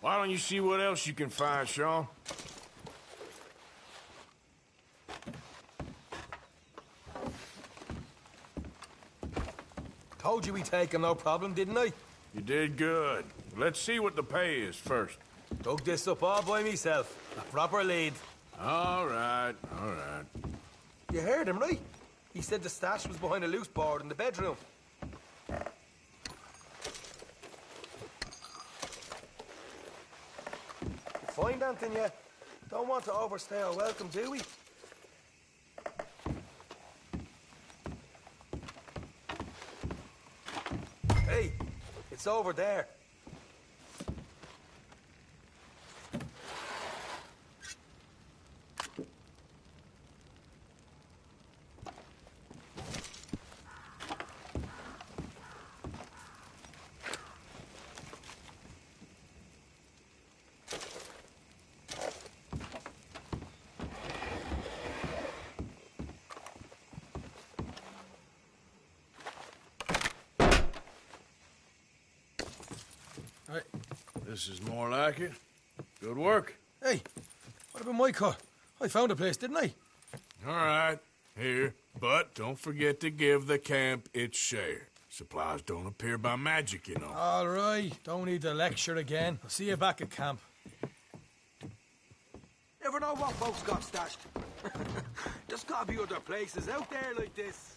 Why don't you see what else you can find, Sean? Told you we'd take him, no problem, didn't I? You did good. Let's see what the pay is first. Dug this up all by myself. A proper lead. All right, all right. You heard him, right? He said the stash was behind a loose board in the bedroom. You find anything yet? Don't want to overstay our welcome, do we? Hey, it's over there. This is more like it. Good work. Hey, what about my car? I found a place, didn't I? All right, here. But don't forget to give the camp its share. Supplies don't appear by magic, you know. All right, don't need the lecture again. I'll see you back at camp. Never know what folks got stashed. There's gotta be other places out there like this.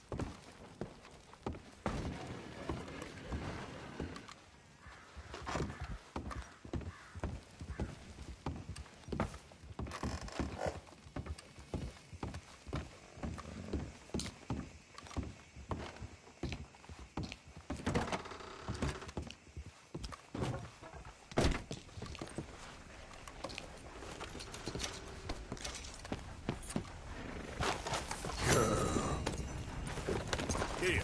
Here.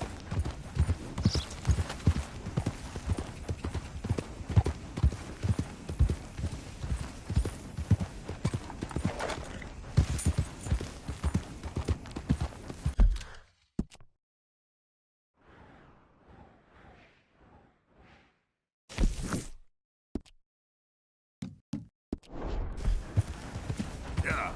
Yeah.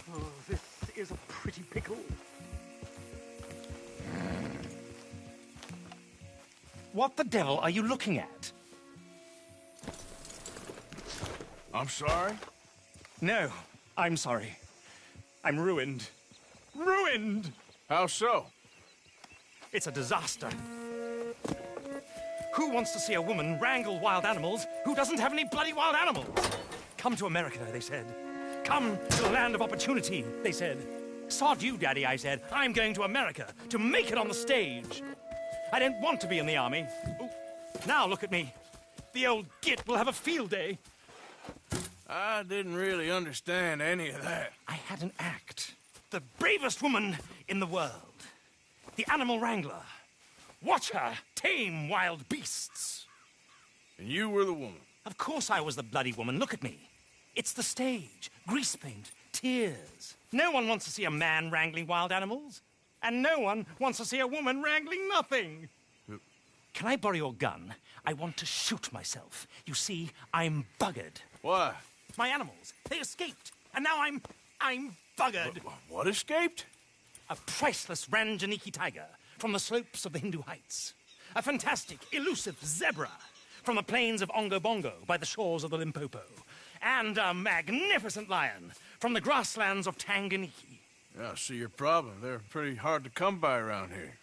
Oh, this is a pretty pickle. What the devil are you looking at? I'm sorry? No, I'm sorry. I'm ruined. Ruined! How so? It's a disaster. Who wants to see a woman wrangle wild animals who doesn't have any bloody wild animals? Come to America, they said. Come to the land of opportunity, they said. Sod you, Daddy, I said. I'm going to America to make it on the stage. I don't want to be in the army. Ooh. Now look at me. The old git will have a field day. I didn't really understand any of that. I had an act. The bravest woman in the world. The animal wrangler. Watch her tame wild beasts. And you were the woman? Of course I was the bloody woman. Look at me. It's the stage. Grease paint. Tears. No one wants to see a man wrangling wild animals. And no one wants to see a woman wrangling nothing. Can I borrow your gun? I want to shoot myself. You see, I'm buggered. Why? My animals. They escaped. And now I'm buggered. What escaped? A priceless Ranjaniki tiger from the slopes of the Hindu Heights. A fantastic, elusive zebra from the plains of Ongo Bongo by the shores of the Limpopo. And a magnificent lion from the grasslands of Tanganyika. Yeah, I see your problem. They're pretty hard to come by around here.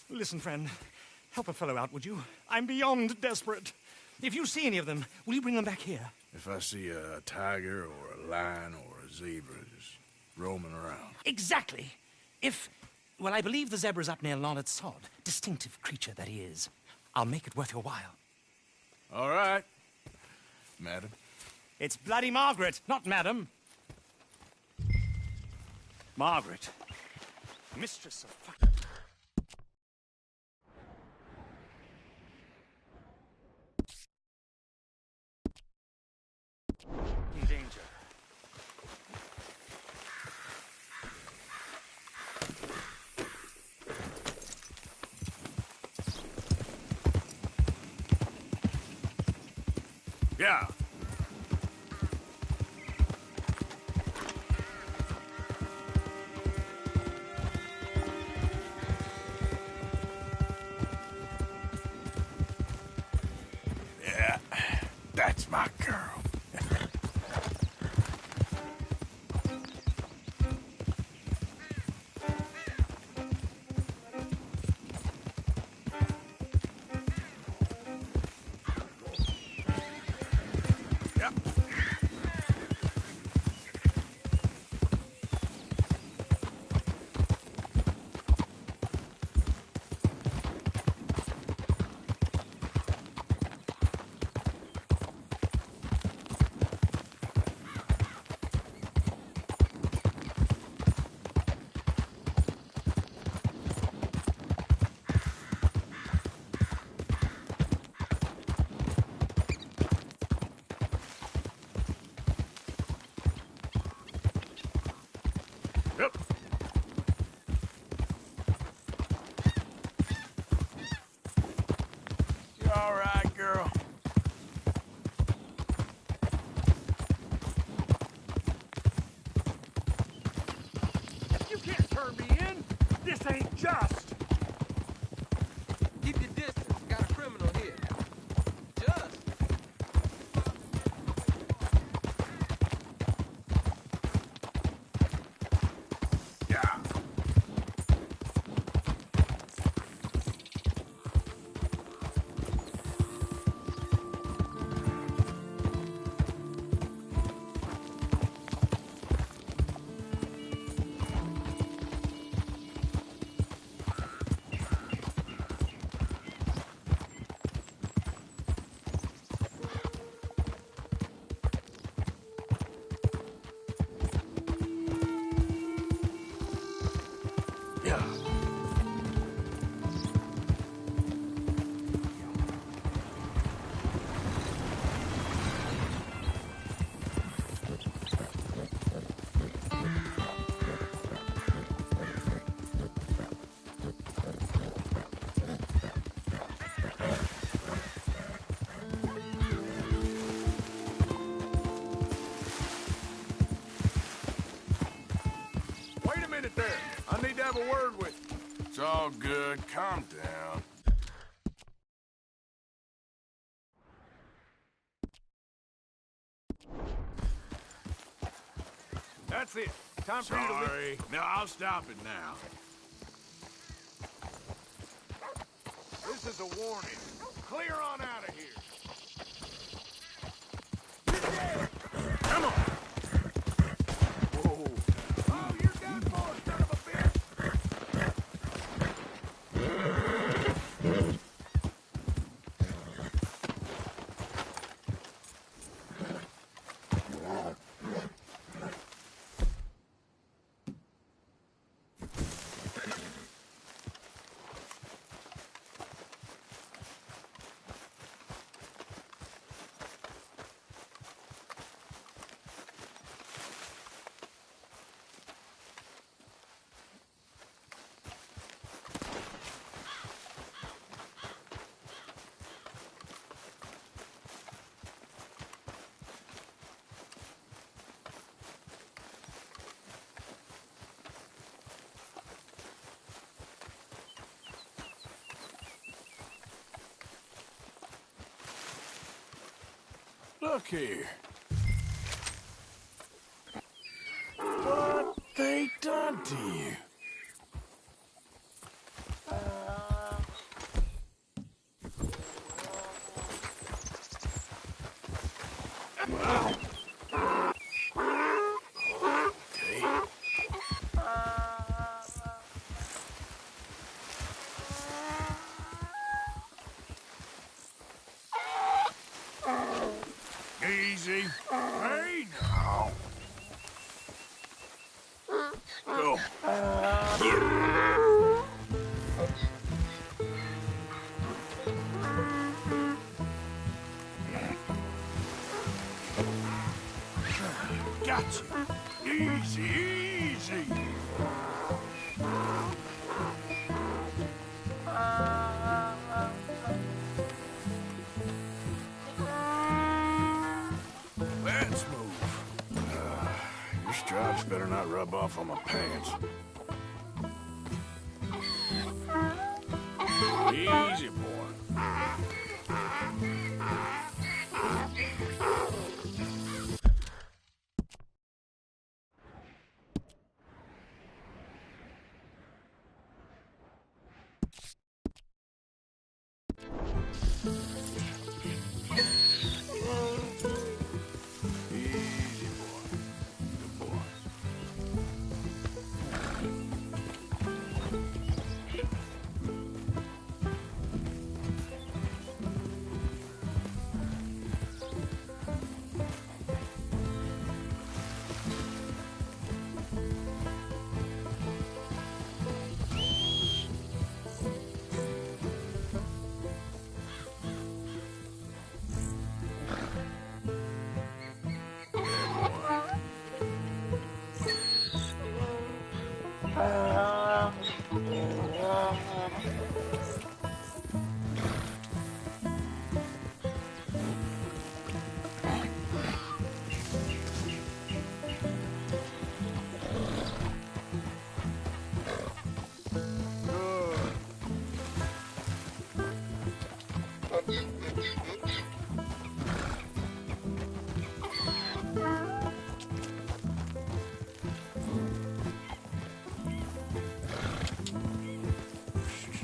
Listen, friend, help a fellow out, would you? I'm beyond desperate. If you see any of them, will you bring them back here? If I see a tiger or a lion or a zebra just roaming around. Exactly. Well, I believe the zebra's up near Larned Sod. Distinctive creature that he is. I'll make it worth your while. All right, madam. It's bloody Margaret, not madam. Margaret. Mistress of fucking... In danger. Yeah. Yeah, that's my girl. Yep. You all right, girl? You can't turn me in. This ain't just. have a word with you. It's all good. Calm down. That's it. Time for you to leave. Sorry. No, I'll stop it now. This is a warning. Clear on out of here. Come on. Whoa. Oh, you're done for, son of a bitch! Look here. What they done to you? Easy. Hey, now. Go. Gotcha. Easy, easy. Let's move. Your stripes better not rub off on my pants. Easy, boy. Easy, boy.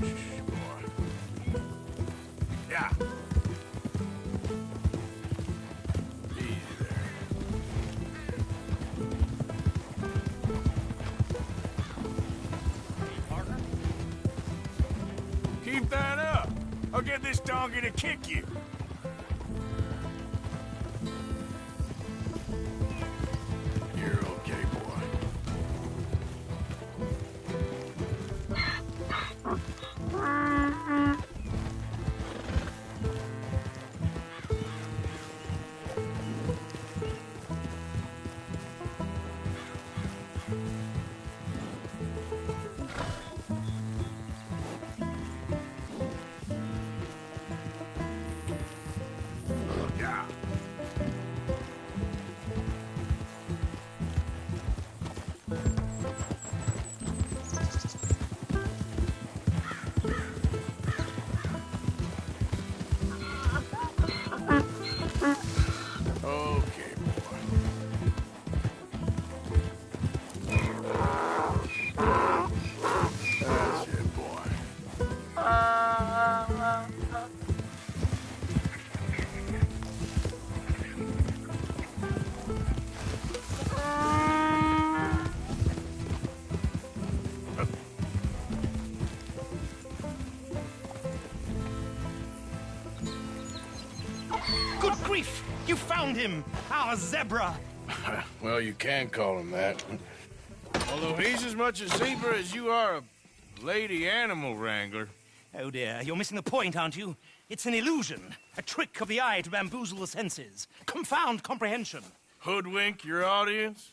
Good boy. Yeah. Easy there. Keep that up. I'll get this donkey to kick you. You're okay, boy. Yeah. grief! You found him! Our zebra! Well, you can call him that. Although he's as much a zebra as you are a lady animal wrangler. Oh dear, you're missing the point, aren't you? It's an illusion, a trick of the eye to bamboozle the senses, confound comprehension. Hoodwink your audience?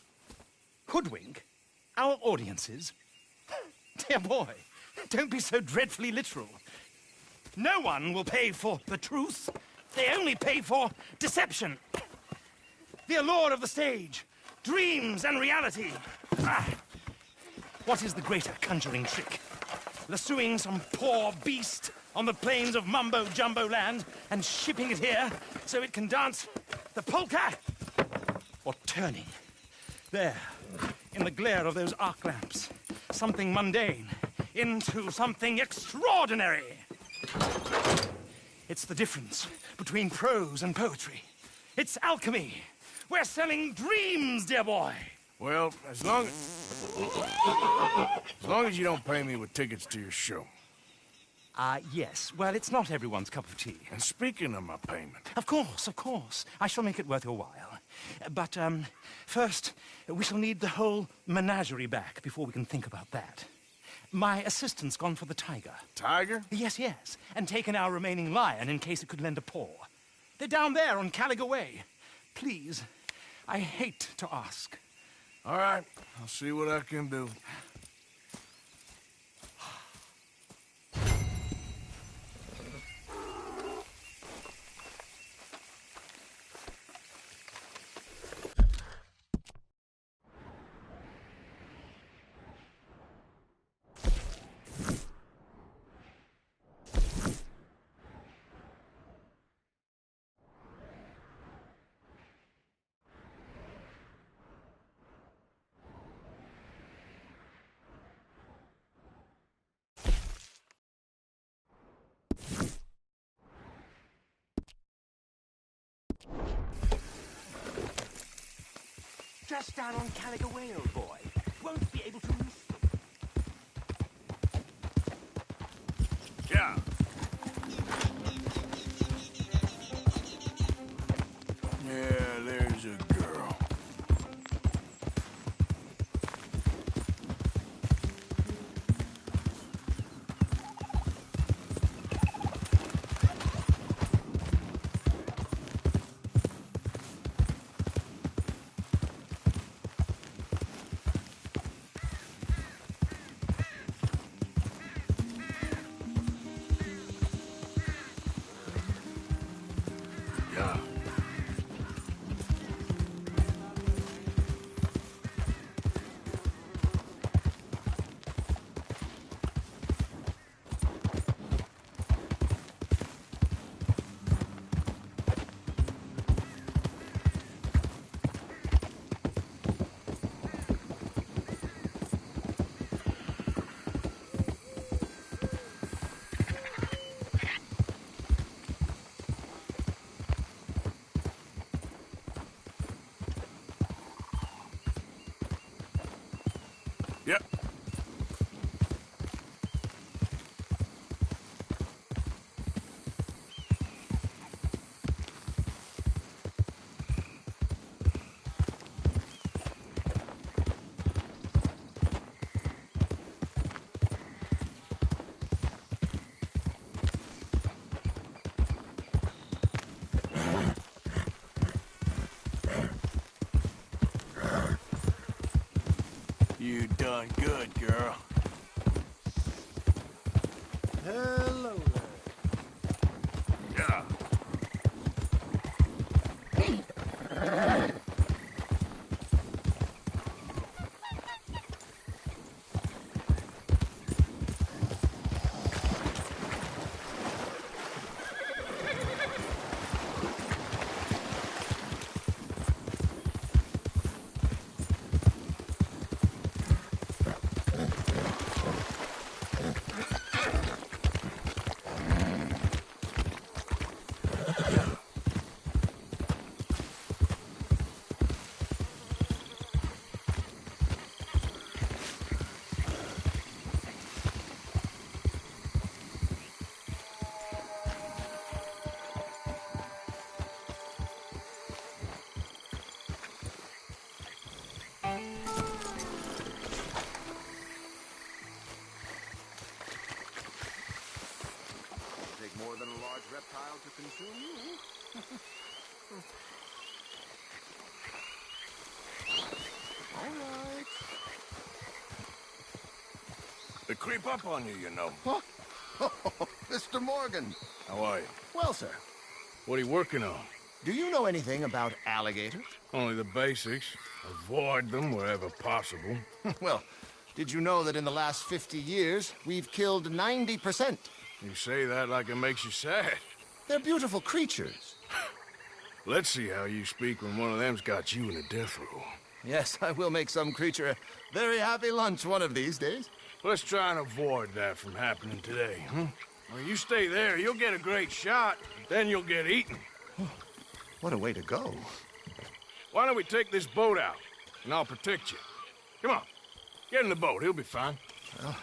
Hoodwink? Our audiences? Dear boy, don't be so dreadfully literal. No one will pay for the truth. They only pay for deception. The allure of the stage, dreams and reality. Ah. What is the greater conjuring trick? Lassoing some poor beast on the plains of mumbo-jumbo land and shipping it here so it can dance the polka? Or turning, there, in the glare of those arc lamps, something mundane into something extraordinary? It's the difference between prose and poetry. It's alchemy. We're selling dreams, dear boy. Well, as long as you don't pay me with tickets to your show. Yes. Well, it's not everyone's cup of tea. And speaking of my payment... Of course, of course. I shall make it worth your while. But, first, we shall need the whole menagerie back before we can think about that. My assistant's gone for the tiger. Tiger? Yes, yes. And taken our remaining lion in case it could lend a paw. They're down there on Caliga Way. Please, I hate to ask. All right, I'll see what I can do. Just down on Caliga Way, old boy. Won't be able to miss. Yeah. Yeah, there's a girl. Yep. You done good, girl. Hello Yeah. large reptile to consume you. All right. They creep up on you, you know. Huh? Oh, Mr. Morgan. How are you? Well, sir, What are you working on? do you know anything about alligators? Only the basics. Avoid them wherever possible. Well, did you know that in the last 50 years, we've killed 90%? You say that like it makes you sad. They're beautiful creatures. Let's see how you speak when one of them's got you in a death row. Yes, I will make some creature a very happy lunch one of these days. Let's try and avoid that from happening today, huh? Well, you stay there, you'll get a great shot, then you'll get eaten. What a way to go. Why don't we take this boat out, and I'll protect you. Come on, get in the boat, he'll be fine. Well,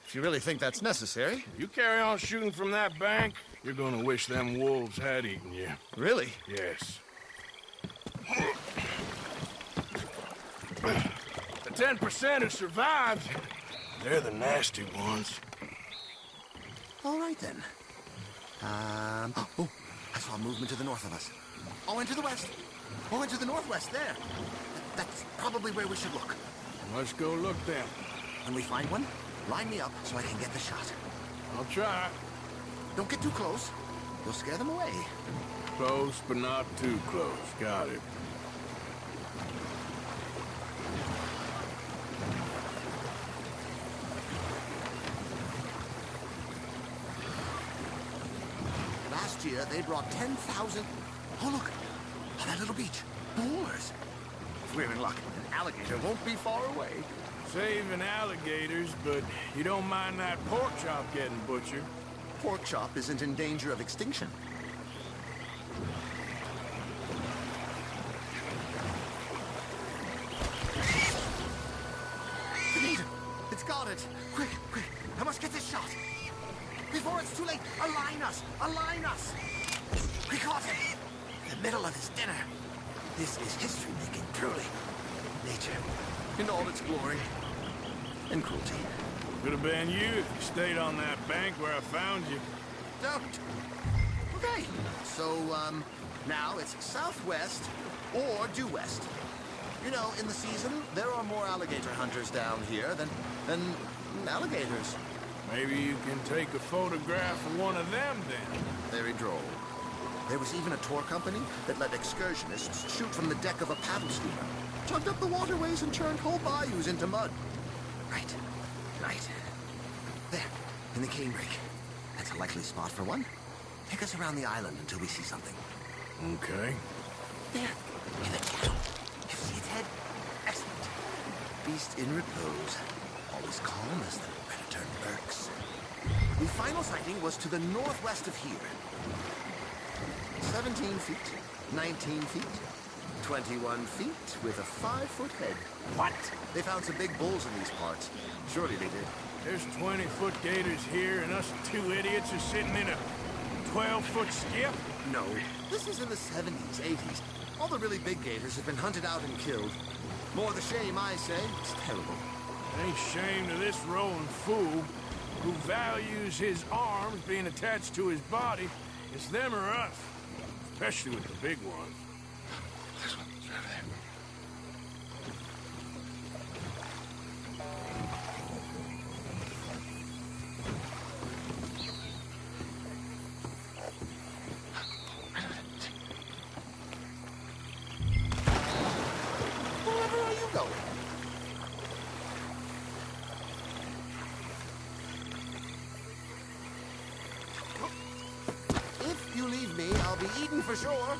if you really think that's necessary. You carry on shooting from that bank, you're gonna wish them wolves had eaten you. Really? Yes. The 10% who survived, they're the nasty ones. All right, then. Oh, I saw a movement to the north of us. Oh, and to the west. Oh, and to the northwest, there. That's probably where we should look. Let's go look then. When we find one, line me up so I can get the shot. I'll try. Don't get too close. You'll scare them away. Close, but not too close. Got it. Last year, they brought 10,000... Oh, look. On that little beach. Boars. If we're in luck, an alligator won't be far away. Saving alligators, but you don't mind that pork chop getting butchered. Pork chop isn't in danger of extinction. Benita, it's got it. Quick, quick. I must get this shot. Before it's too late, align us! Align us! We caught him! In the middle of his dinner. This is history-making, truly. Nature, in all its glory and cruelty. Could have been you if you stayed on that bank where I found you. Don't. Okay. So, now it's southwest or due west. You know, in the season, there are more alligator hunters down here than alligators. Maybe you can take a photograph of one of them, then. Very droll. There was even a tour company that let excursionists shoot from the deck of a paddle schooner, chugged up the waterways and churned whole bayous into mud. Right. There, in the canebrake. That's a likely spot for one. Take us around the island until we see something. Okay. There, in the channel. You see its head? Excellent. Beast in repose. Always calm as the predator lurks. The final sighting was to the northwest of here. 17 feet, 19 feet, 21 feet with a 5-foot head. What? They found some big bulls in these parts. Surely they did. There's 20-foot gators here, and us two idiots are sitting in a 12-foot skiff? No, this is in the 70s, 80s. All the really big gators have been hunted out and killed. More the shame, I say. It's terrible. Ain't shame to this rolling fool who values his arms being attached to his body. It's them or us, especially with the big ones. This one's over there. Wherever are you going? If you leave me, I'll be eaten for sure.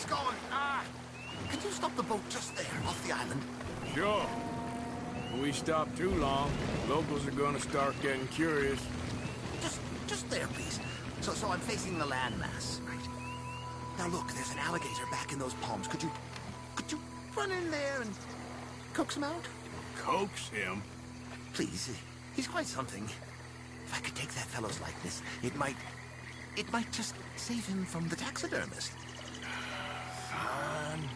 he's going. Ah! Can you stop the boat just there, off the island? Sure. If we stop too long, locals are gonna start getting curious. Just there, please. So I'm facing the landmass, right? Now look, there's an alligator back in those palms. Could you run in there and coax him out? Coax him? Please, he's quite something. If I could take that fellow's likeness, it might just save him from the taxidermist. Fine.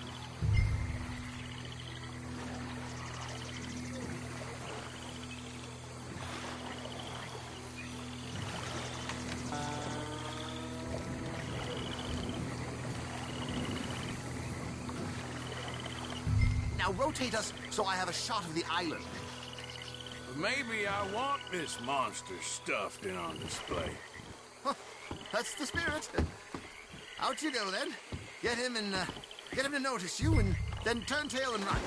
Now rotate us so I have a shot of the island. Maybe I want this monster stuffed in on display. Huh, that's the spirit. Out you go then. Get him to notice you, and then turn tail and run.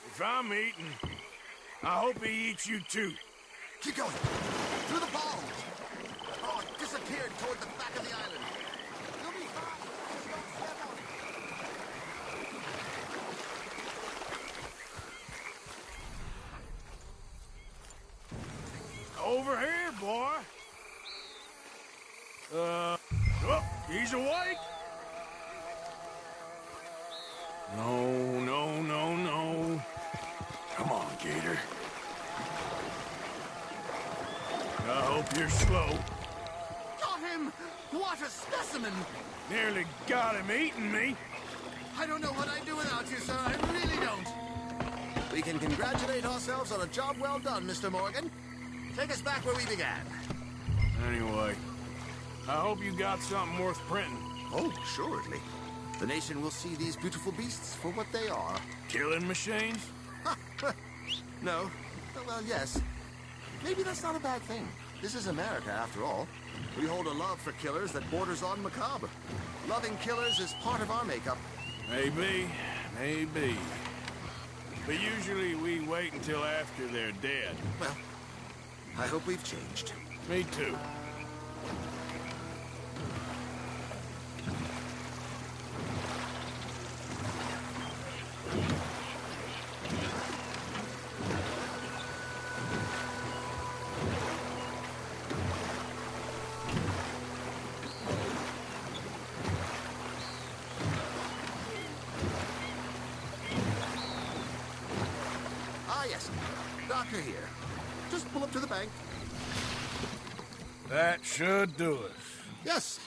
If I'm eating, I hope he eats you too. Keep going. Through the palms. Oh, it disappeared toward the back of the island. You'll be fine. Just don't step on it. Over here, boy. Oh, he's awake. No, no, no, no. Come on, Gator. I hope you're slow. Got him! What a specimen! Nearly got him eating me. I don't know what I'd do without you, sir. I really don't. We can congratulate ourselves on a job well done, Mr. Morgan. Take us back where we began. Anyway, I hope you got something worth printing. Oh, assuredly. The nation will see these beautiful beasts for what they are. Killing machines? No. Well, yes. Maybe that's not a bad thing. This is America, after all. We hold a love for killers that borders on macabre. Loving killers is part of our makeup. Maybe, maybe. But usually we wait until after they're dead. Well, I hope we've changed. Me too. Yes. Doctor here. Just pull up to the bank. That should do it. Yes.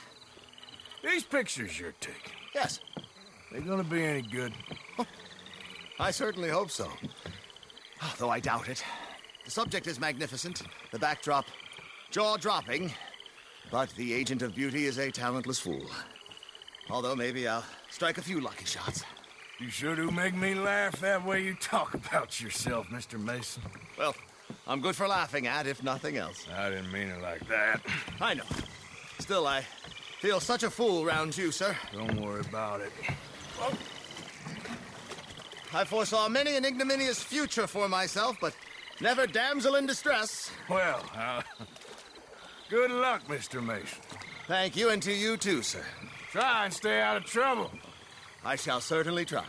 These pictures you're taking, Yes. they gonna be any good? I certainly hope so. Though I doubt it. The subject is magnificent, the backdrop jaw-dropping, but the agent of beauty is a talentless fool. Although maybe I'll strike a few lucky shots. You sure do make me laugh that way you talk about yourself, Mr. Mason. Well, I'm good for laughing at, if nothing else. I didn't mean it like that. I know. Still, I feel such a fool round you, sir. Don't worry about it. Well, I foresaw many an ignominious future for myself, but never damsel in distress. Well, good luck, Mr. Mason. Thank you, and to you too, sir. Try and stay out of trouble. I shall certainly try.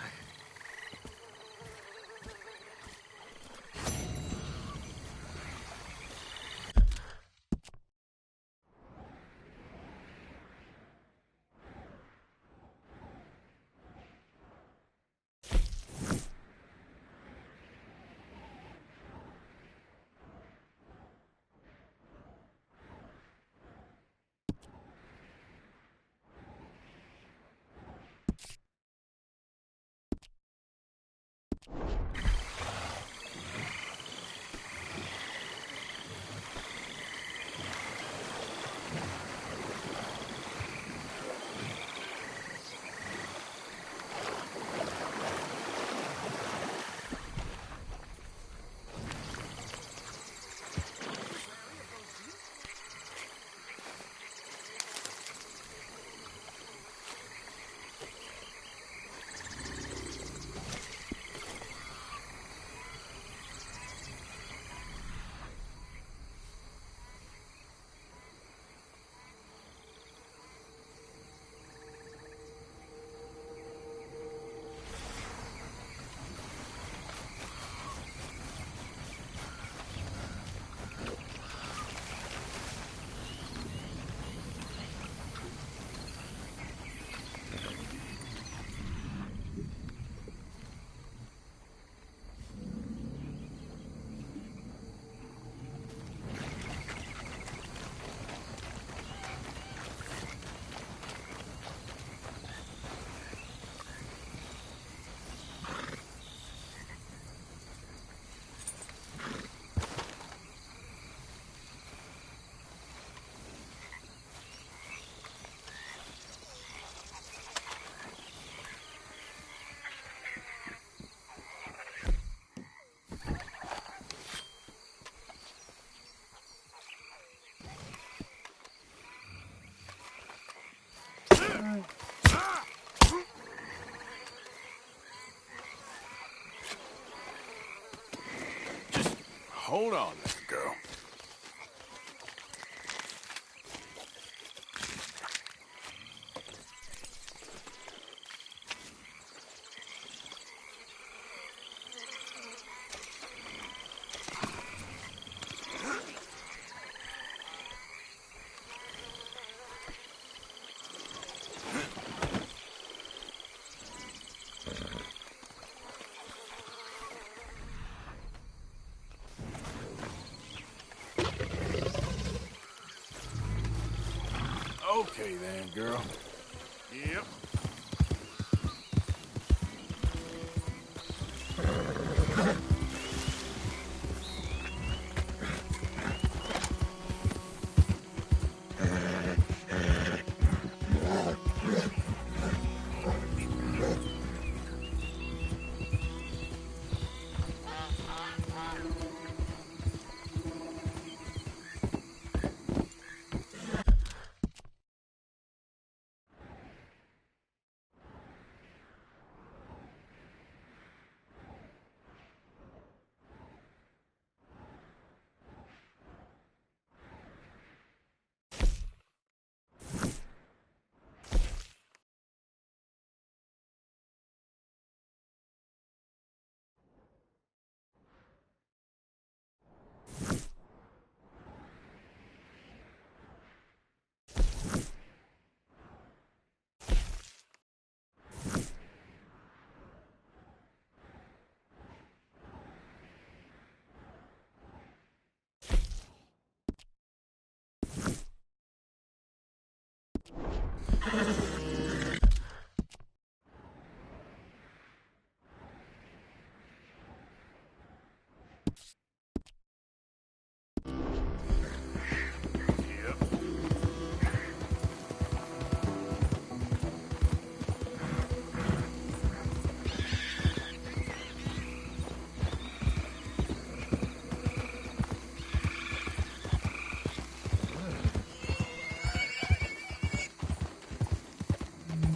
hold on there, girl. Okay then, girl. Yep.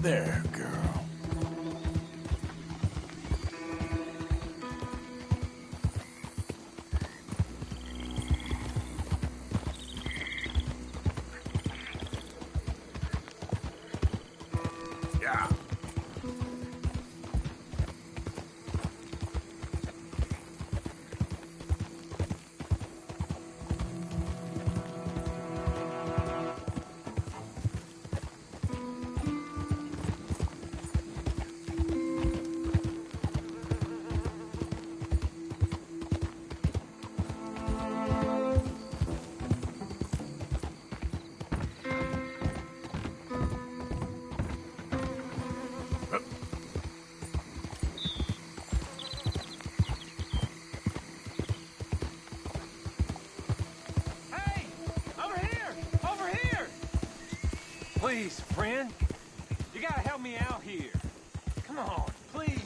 There, girl. Yeah. Please, friend. You gotta help me out here. Come on, please.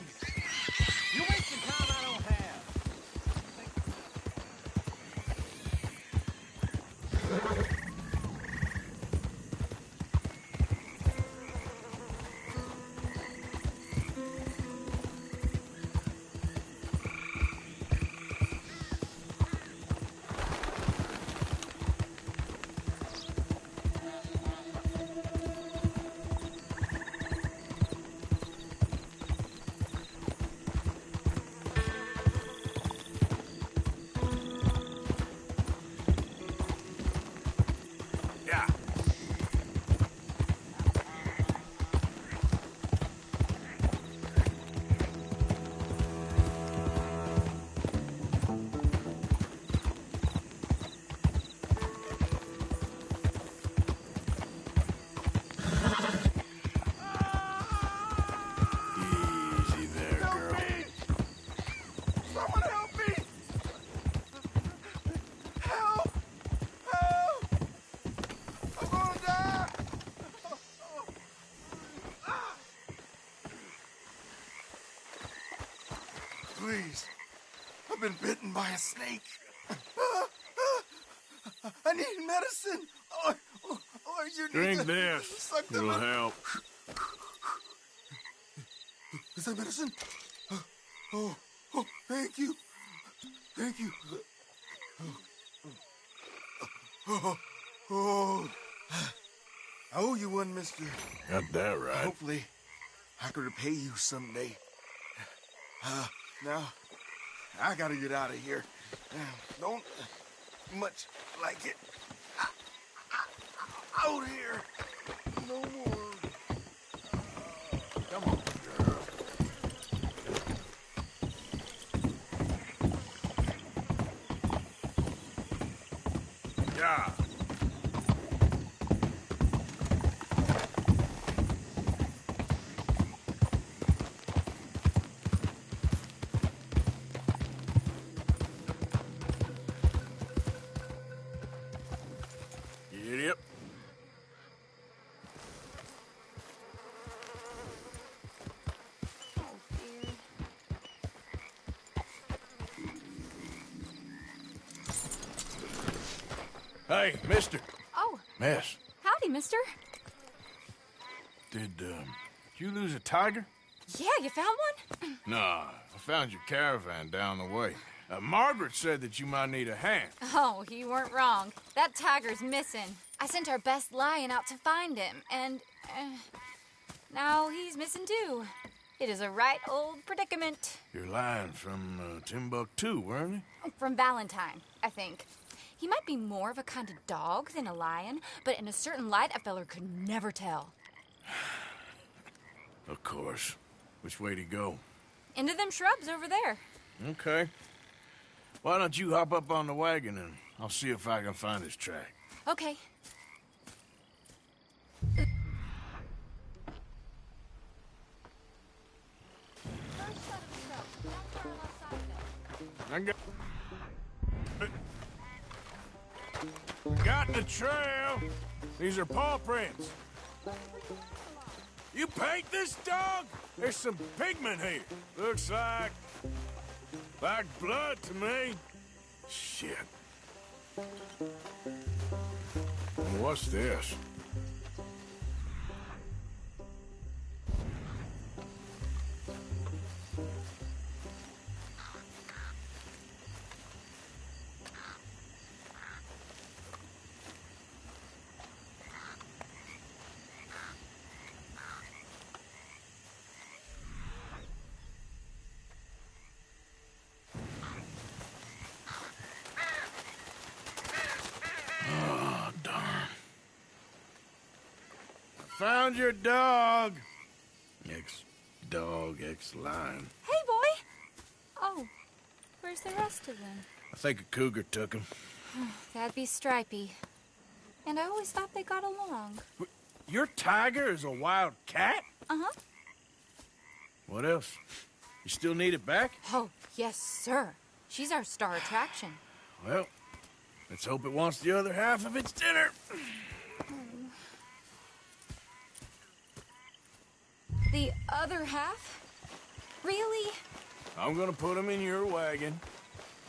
You're wasting time I don't have. Please. I've been bitten by a snake. I need medicine. Or you Drink need to this. suck them It'll up. help. Is that medicine? Oh, thank you. Thank you. Oh, I owe you one, mister. Got that right. Hopefully, I could repay you someday. Now, I gotta get out of here. Don't much like it. Out here. No more. Come on, girl. Yeah. Yep. Hey, mister. Oh. Miss, Howdy, mister. did you lose a tiger? Yeah, you found one? Nah, I found your caravan down the way. Margaret said that you might need a hand. Oh, you weren't wrong. That tiger's missing. I sent our best lion out to find him, and now he's missing too. It is a right old predicament. Your lion from Timbuktu, weren't he? From Valentine, I think. He might be more of a kind of dog than a lion, but in a certain light, a feller could never tell. Of course. Which way to go? Into them shrubs over there. Okay. Why don't you hop up on the wagon and I'll see if I can find his track. Okay. Got the trail. These are paw prints. You paint this dog? There's some pigment here. Looks like blood to me. Shit. And what's this? Found your dog. Ex-dog, ex-lion. Hey, boy! Oh, where's the rest of them? I think a cougar took him. That'd be Stripey. And I always thought they got along. Your tiger is a wild cat? Uh-huh. What else? You still need it back? Oh, yes, sir. She's our star attraction. Well, let's hope it wants the other half of its dinner. The other half? Really? I'm gonna put him in your wagon.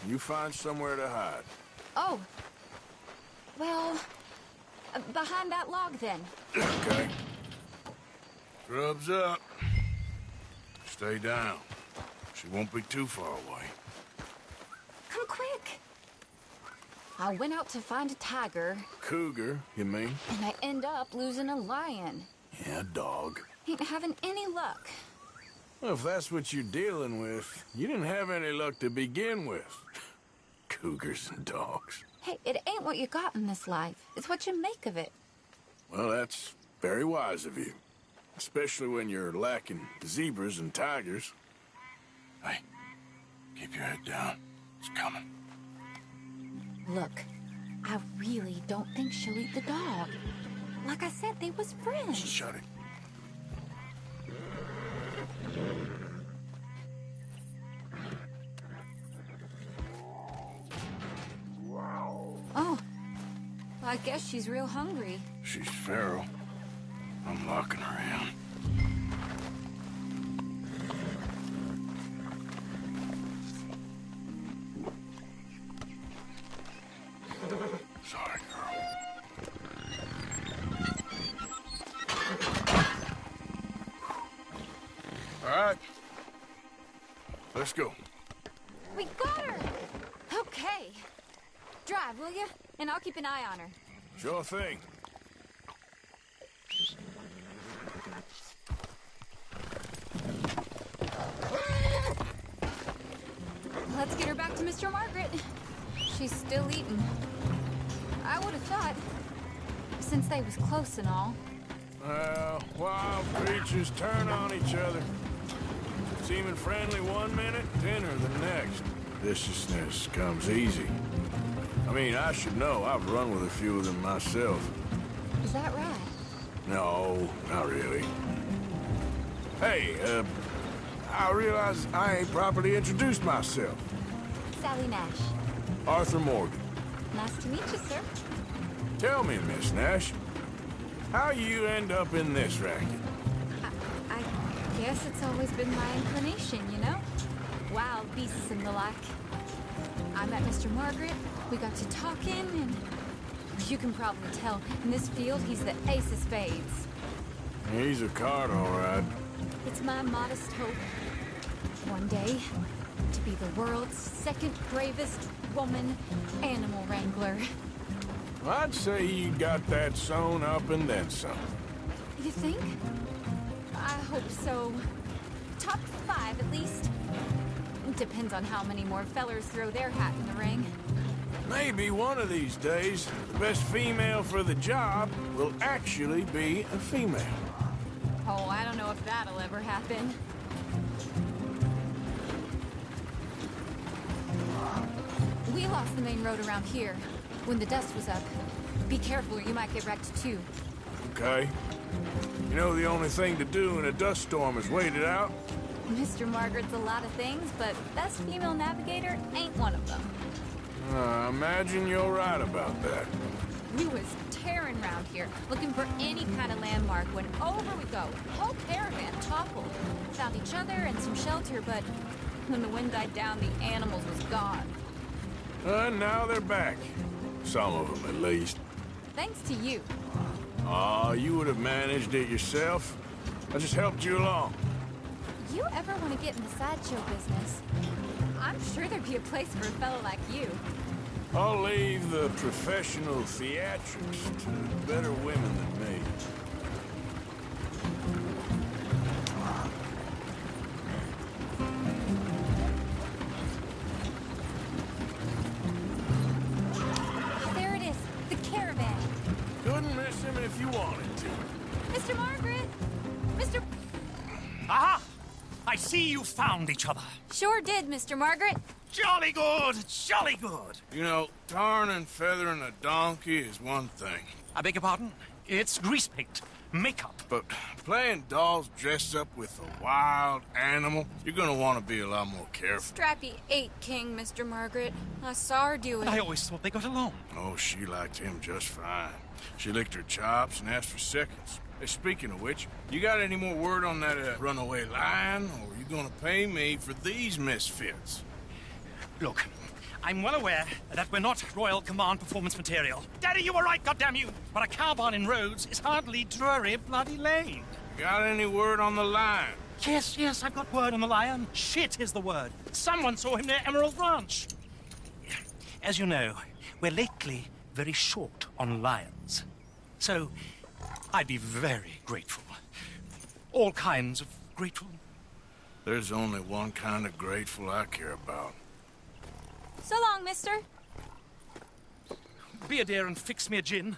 You find somewhere to hide. Oh. Well, behind that log, then. Okay. Grub's up. Stay down. She won't be too far away. Come quick. I went out to find a tiger. Cougar, you mean? And I end up losing a lion. Yeah, dog. Ain't having any luck. Well, if that's what you're dealing with, you didn't have any luck to begin with. Cougars and dogs. Hey, it ain't what you got in this life. It's what you make of it. Well, that's very wise of you. Especially when you're lacking zebras and tigers. Hey, keep your head down. It's coming. Look, I really don't think she'll eat the dog. Like I said, they was friends. Shut it. Oh, I guess she's real hungry. She's feral. I'm locking her in. Sorry, girl. All right. Let's go. We got her! Okay. Drive, will you? And I'll keep an eye on her. Sure thing. Let's get her back to Mr. Margaret. She's still eating. I would have thought, since they was close and all. Well, wild creatures turn on each other. Seeming friendly one minute, dinner the next. Viciousness comes easy. I mean, I should know. I've run with a few of them myself. Is that right? No, not really. Hey, I realize I ain't properly introduced myself. Sally Nash. Arthur Morgan. Nice to meet you, sir. Tell me, Miss Nash, how you end up in this racket? I guess it's always been my inclination, you know? Wild beasts and the like. I met Mr. Margaret, we got to talking, and you can probably tell, in this field, he's the ace of spades. He's a card, all right. It's my modest hope, one day, to be the world's second bravest woman animal wrangler. I'd say you got that sewn up and then some. You think? I hope so. Top 5, at least. Depends on how many more fellers throw their hat in the ring. Maybe one of these days, the best female for the job will actually be a female. Oh, I don't know if that'll ever happen. We lost the main road around here when the dust was up. Be careful or you might get wrecked too. Okay. You know the only thing to do in a dust storm is wait it out? Mr. Margaret's a lot of things, but best female navigator ain't one of them. I imagine you're right about that. We was tearing around here, looking for any kind of landmark when over we go. Whole caravan toppled. Found each other and some shelter, but when the wind died down, the animals was gone. And now they're back. Some of them, at least. Thanks to you. Aw, you would have managed it yourself. I just helped you along. You ever want to get in the sideshow business? I'm sure there'd be a place for a fellow like you. I'll leave the professional theatrics to better women than me. There it is, the caravan. Couldn't miss him if you wanted to. Mr. Margaret! Mr. Aha! I see you found each other. Sure did, Mr. Margaret. Jolly good, jolly good. You know, tarring and feathering a donkey is one thing. I beg your pardon? It's grease paint, makeup. But playing dolls dressed up with a wild animal, you're gonna want to be a lot more careful. Strappy ate King, Mr. Margaret. I saw her do it. I always thought they got along. Oh, she liked him just fine. She licked her chops and asked for seconds. Hey, speaking of which, you got any more word on that runaway lion, or are you gonna pay me for these misfits? Look, I'm well aware that we're not Royal Command performance material. Daddy, you were right, goddamn you! But a cow barn in Rhodes is hardly Drury Bloody Lane. Got any word on the lion? Yes, I've got word on the lion. Shit is the word. Someone saw him near Emerald Ranch. As you know, we're lately very short on lions. So, I'd be very grateful. All kinds of grateful. There's only one kind of grateful I care about. So long, mister. Be a dear and fix me a gin.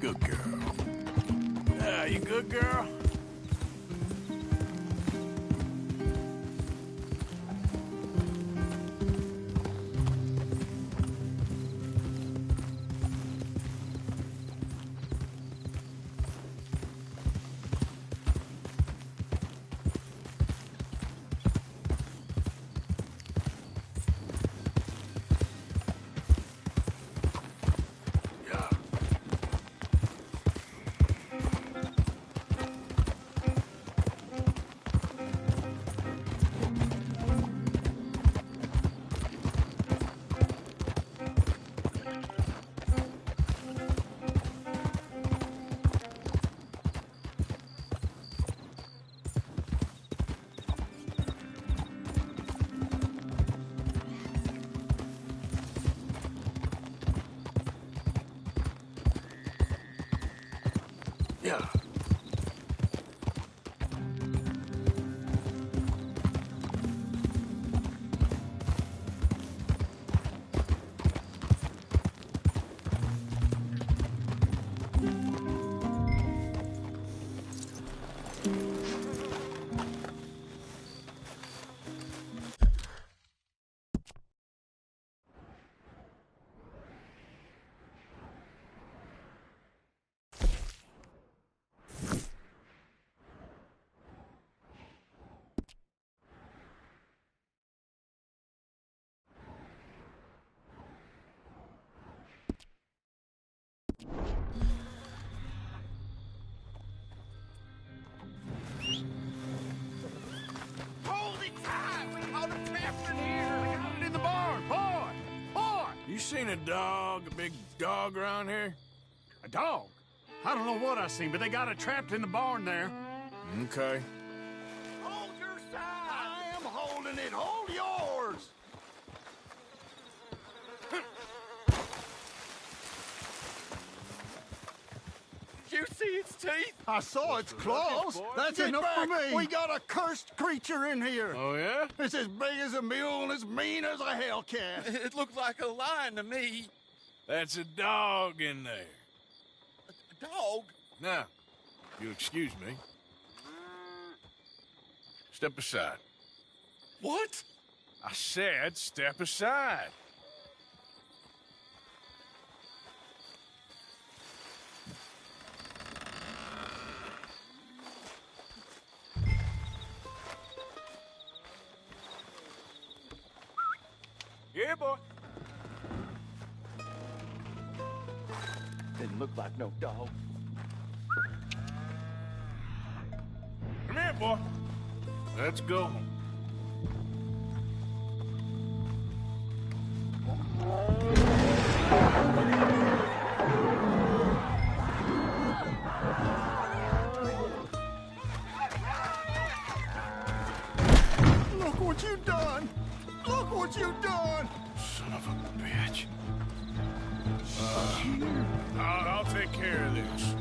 Good girl. You good girl? Yeah. Hold it tight! We caught a trapped in here! I got it in the barn! Boy! Boy! You seen a dog, a big dog around here? A dog? I don't know what I seen, but they got it trapped in the barn there. Okay. Hold your side! I am holding it! Hold yours! Did you see its teeth? I saw its claws. That's Get enough for back. me. We got a cursed creature in here. Oh, yeah? It's as big as a mule and as mean as a hellcat. It looked like a lion to me. That's a dog in there. A dog? Now, you'll excuse me. Step aside. What? I said step aside. Yeah, boy. Didn't look like no dog. Come here, boy. Let's go. Look what you done! Look what you done! Son of a bitch. I'll take care of this.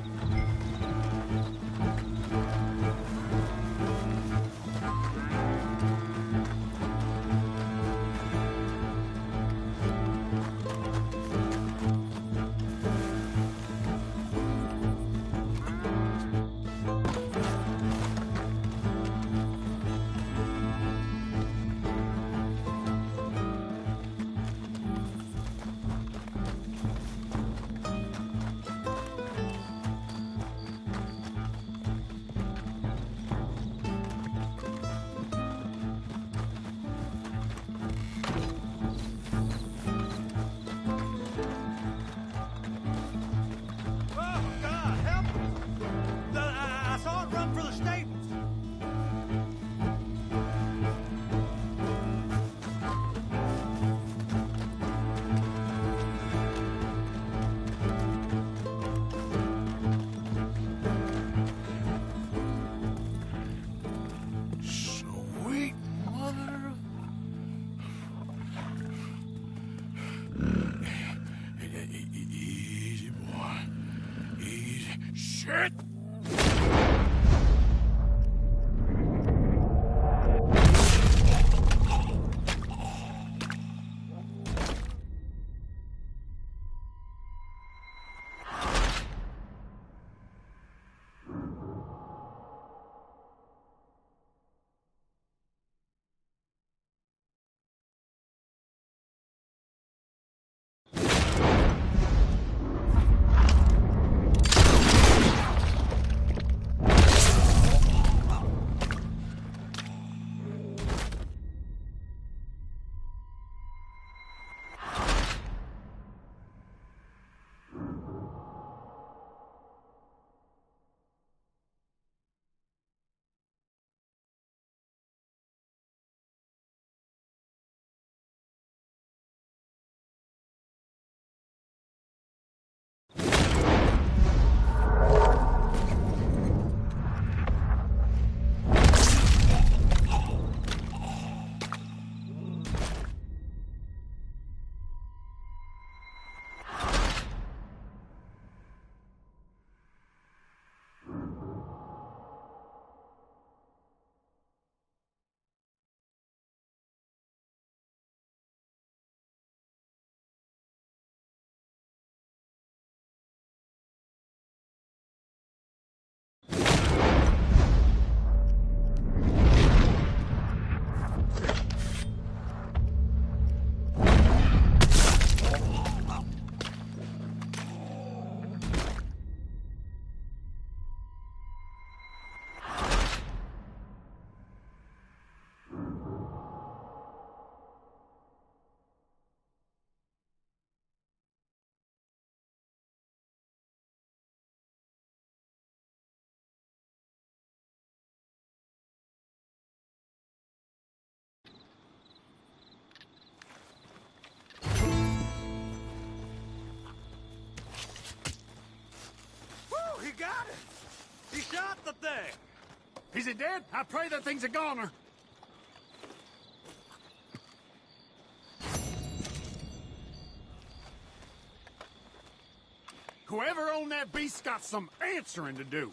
Sweet mother of... Easy, boy. Easy. Shit! He shot the thing! Is he dead? I pray that thing's a goner. Whoever owned that beast's got some answering to do.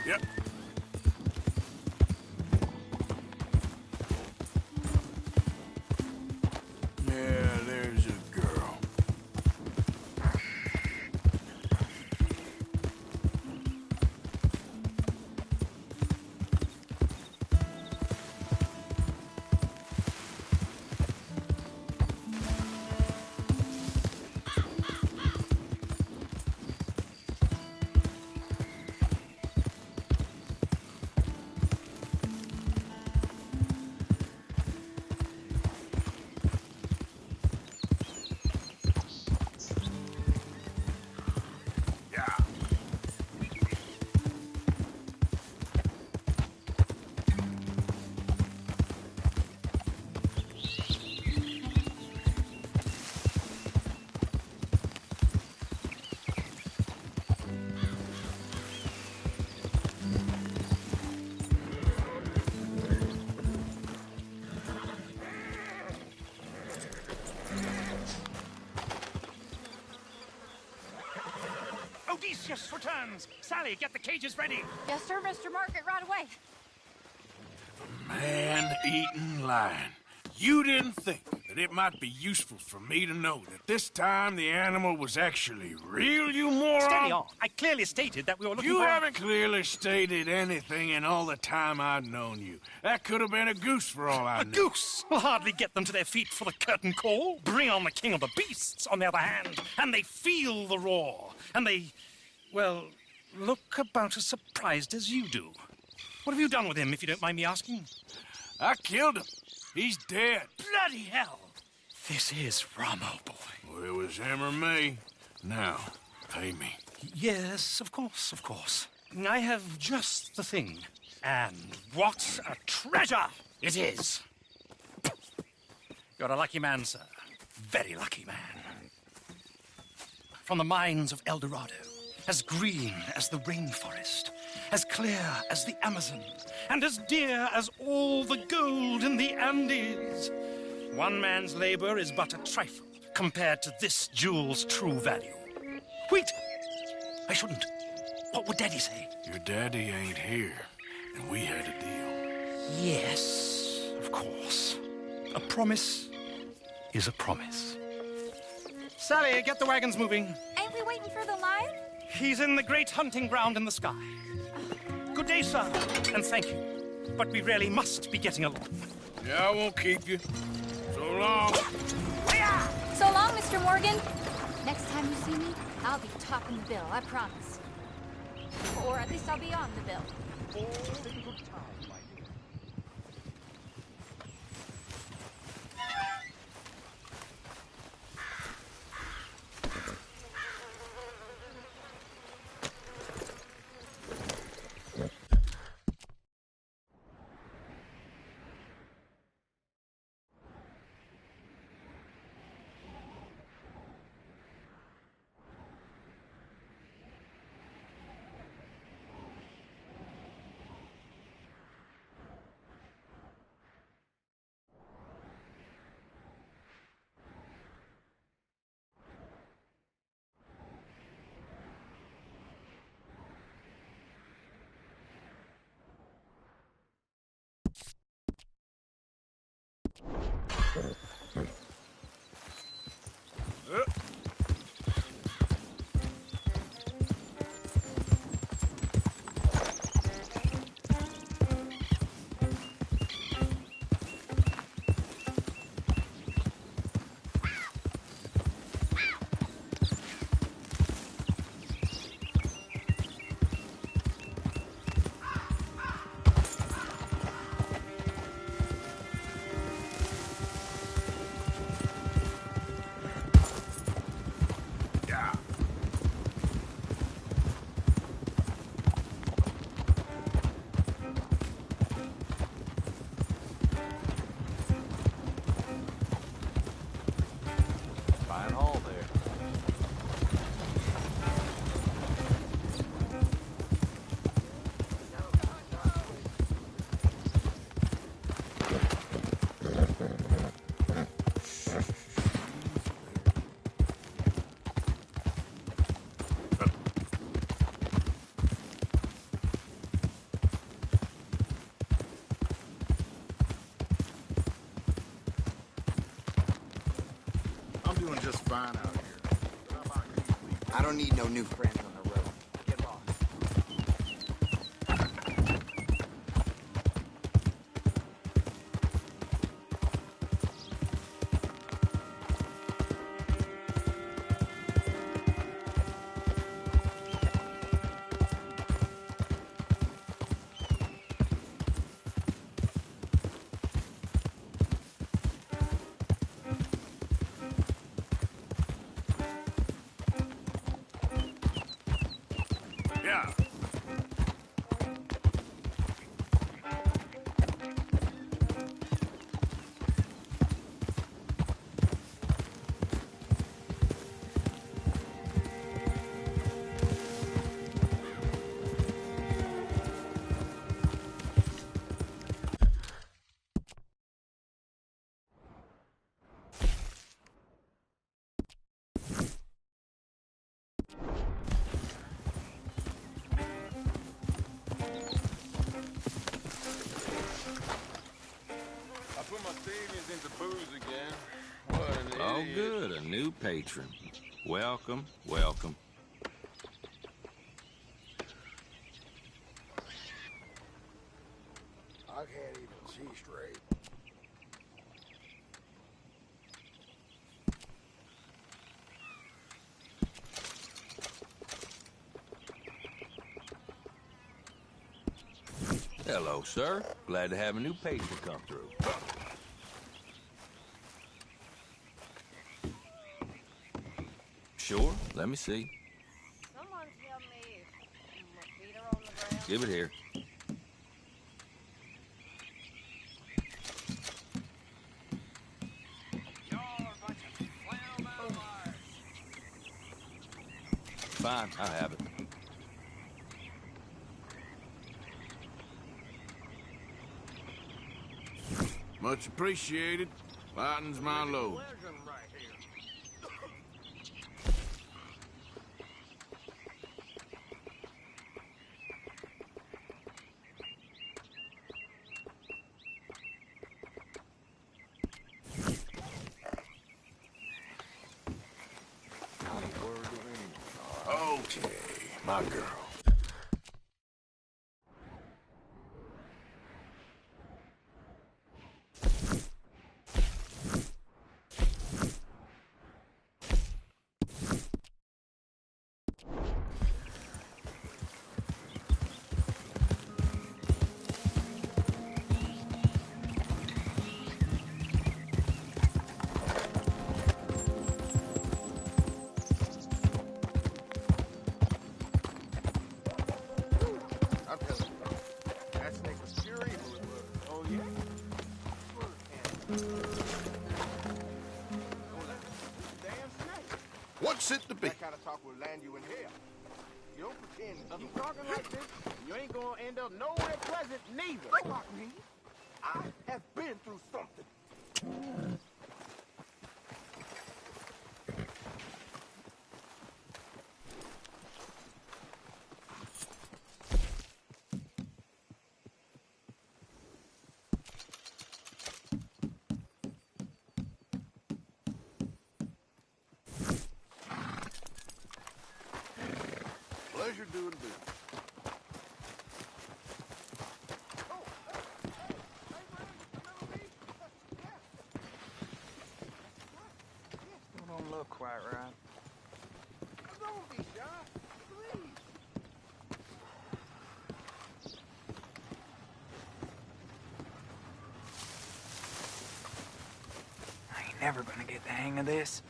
Yep. Yeah, there's a girl. Odysseus returns. Sally, get the cages ready. Yes, sir, Mr. Margaret, right away. Man-eating lion. You didn't think that it might be useful for me to know that this time the animal was actually real, you moron? Steady on. I clearly stated that we were looking You for... haven't clearly stated anything in all the time I've known you. That could have been a goose for all I knew. A goose will hardly get them to their feet for the curtain call. Bring on the king of the beasts, on the other hand, and they feel the roar. And they, well, look about as surprised as you do. What have you done with him, if you don't mind me asking? I killed him. He's dead. Bloody hell! This is Ramo, boy. Well, it was him or me. Now, pay me. Yes, of course, of course. I have just the thing. And what a treasure it is! You're a lucky man, sir. Very lucky man. From the mines of El Dorado, as green as the rainforest, as clear as the Amazon, and as dear as all the gold in the Andes. One man's labor is but a trifle compared to this jewel's true value. Wait! I shouldn't. What would Daddy say? Your daddy ain't here, and we had a deal. Yes, of course. A promise is a promise. Sally, get the wagons moving. Ain't we waiting for the lion? He's in the great hunting ground in the sky. Good day, sir, and thank you. But we really must be getting along. Yeah, I won't keep you. So long. So long, Mr. Morgan. Next time you see me, I'll be topping the bill, I promise. Or at least I'll be on the bill. doing just fine out here. I don't need no new friends on the road. Get lost. Yeah. I put my savings into booze again. What an Oh, idiot. good. A new patron. Welcome, welcome. I can't even see straight. Hello, sir. Glad to have a new patron come through. Sure, let me see. Someone tell me if my feet are on the ground. Give it here. Fine, I have it. Much appreciated. Lightens my load. Okay, my girl. I'll tell you. That snake was pure evil, it was. Oh, yeah? Damn snake. What's it to be? That kind of talk will land you in hell. You don't pretend to keep talking like this, you ain't gonna end up nowhere pleasant neither. Fuck me. I have been through something. Pleasure doing business. Don't look quite right. Don't be shy. Please. I ain't never gonna get the hang of this.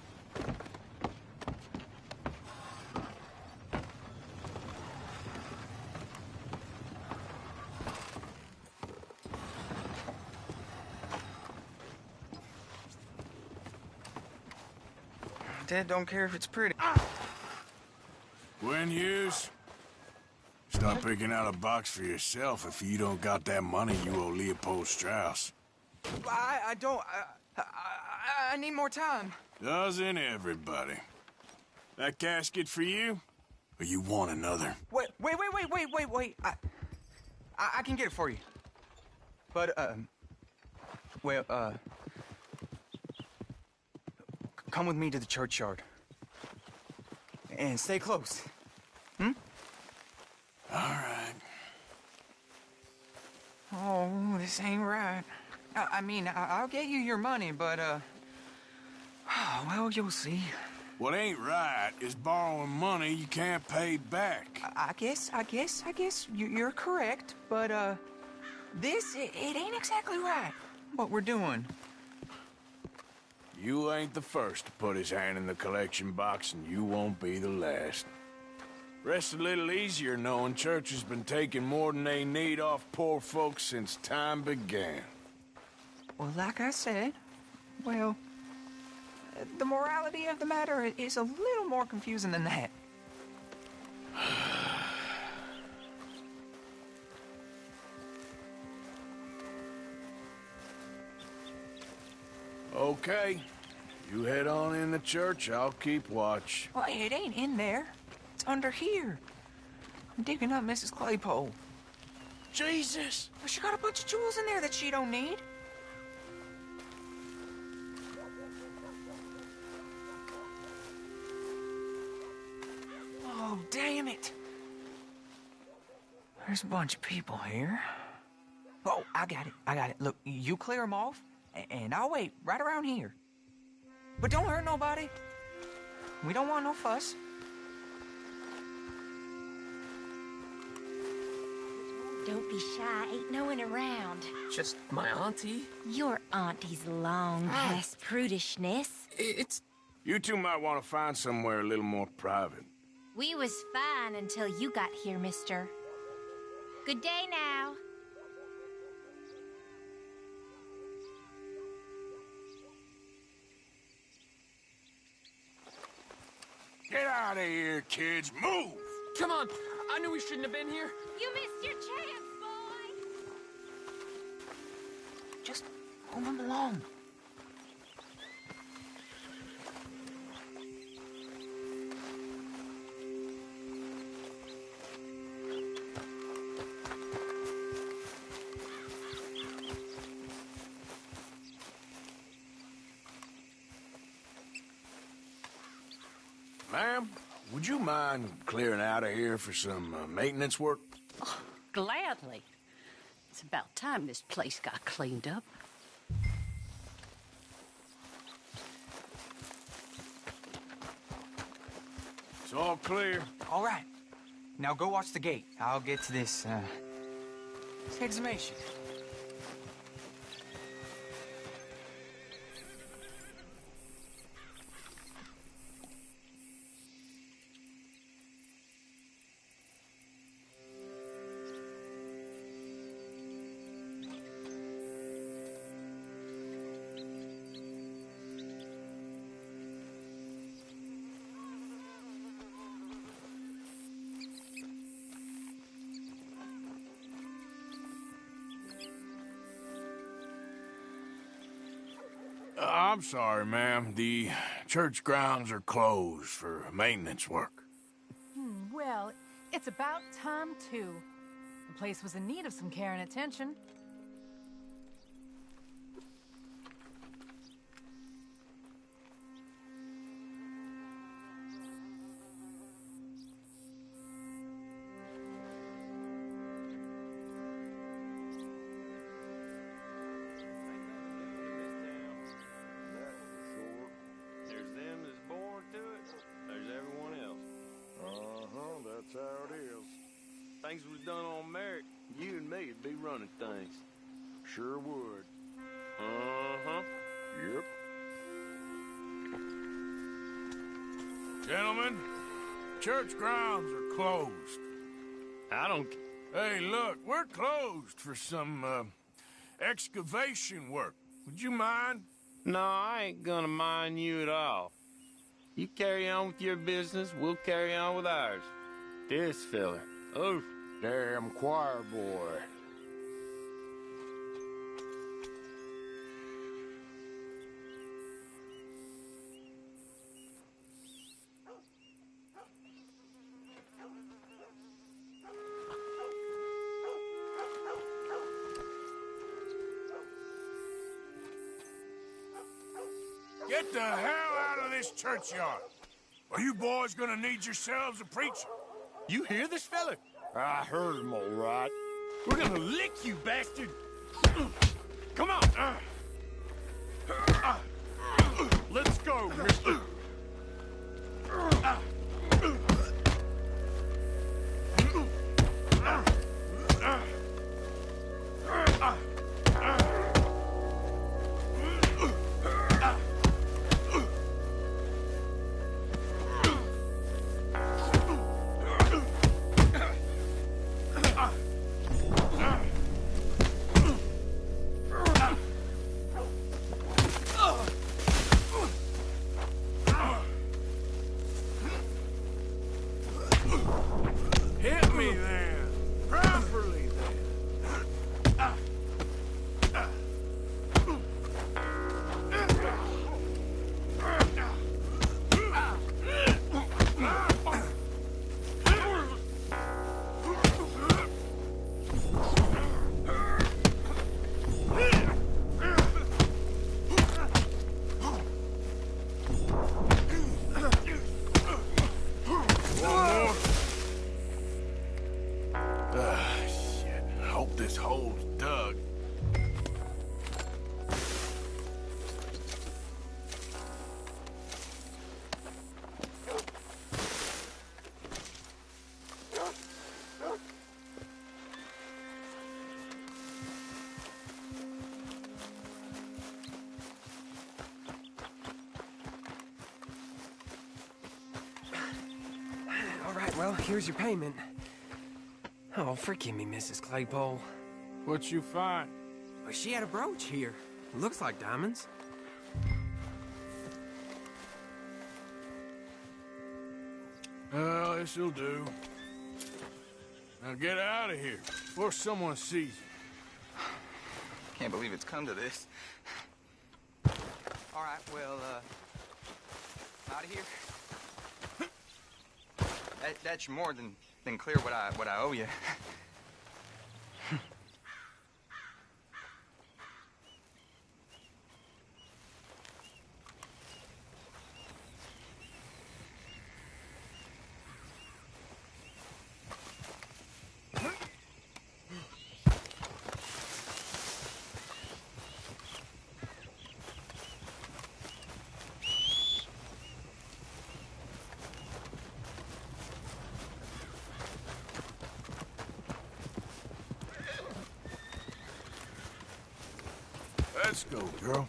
Dad don't care if it's pretty. Gwen Hughes, stop picking out a box for yourself if you don't got that money you owe Leopold Strauss. I don't. I need more time. Doesn't everybody? That casket for you? Or you want another? Wait. I can get it for you. But, Come with me to the churchyard. And stay close. Hmm? All right. Oh, this ain't right. I mean, I'll get you your money, but, well, you'll see. What ain't right is borrowing money you can't pay back. I guess you're correct, but, it ain't exactly right, what we're doing. You ain't the first to put his hand in the collection box, and you won't be the last. Rest a little easier knowing church has been taking more than they need off poor folks since time began. Well, like I said, well, the morality of the matter is a little more confusing than that. Okay. You head on in the church, I'll keep watch. Well, it ain't in there. It's under here. I'm digging up Mrs. Claypole. Jesus! Well, she got a bunch of jewels in there that she don't need. Oh, damn it. There's a bunch of people here. Oh, I got it. Look, you clear them off, and I'll wait right around here. But don't hurt nobody. We don't want no fuss. Don't be shy. Ain't no one around. Just my auntie? Your auntie's long past prudishness. It's... You two might want to find somewhere a little more private. We was fine until you got here, mister. Good day now. Get out of here, kids. Move! Come on. I knew we shouldn't have been here. You missed your chance, boy. Just move them along. Ma'am, would you mind clearing out of here for some maintenance work? Oh, gladly. It's about time this place got cleaned up. It's all clear. All right. Now go watch the gate. I'll get to this, exhumation. I'm sorry, ma'am. The church grounds are closed for maintenance work. Well, it's about time, too. The place was in need of some care and attention. There's them that's born to it. There's everyone else. That's how it is. Things was done on merit. You and me would be running things. Sure would. Yep. Gentlemen, church grounds are closed. I don't... Hey, look, we're closed for some, excavation work. Would you mind? No, I ain't gonna mind you at all. You carry on with your business, we'll carry on with ours. This fella. Oh, damn choir boy. Get the hell out of of this churchyard. Or you boys gonna need yourselves a preacher. You hear this fella? I heard him all right. We're gonna lick you, bastard! Come on! Let's go, mister. Hit me then! Properly then! Shit. Hope this hole's dug. All right, well, here's your payment. Oh, forgive me, Mrs. Claypole. What you find? Well, she had a brooch here. Looks like diamonds. Well, this'll do. Now get out of here before someone sees you. Can't believe it's come to this. All right, well, out of here. That's more than clear what I owe you. Let's go, girl.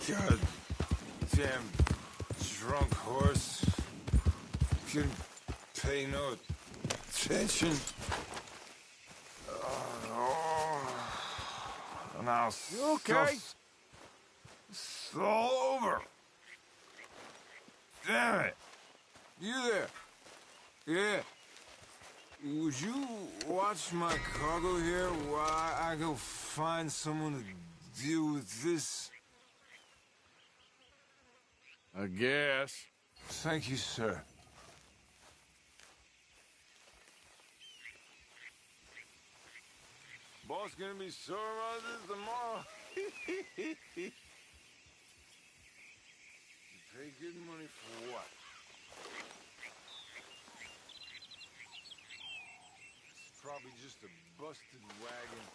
God damn drunk horse. Couldn't pay no attention. Now You okay? It's all over. Damn it. You there? Yeah. Would you watch my cargo here while I go find someone to deal with this? I guess. Thank you, sir. Boss gonna be sore about this tomorrow. You pay good money for what? It's probably just a busted wagon.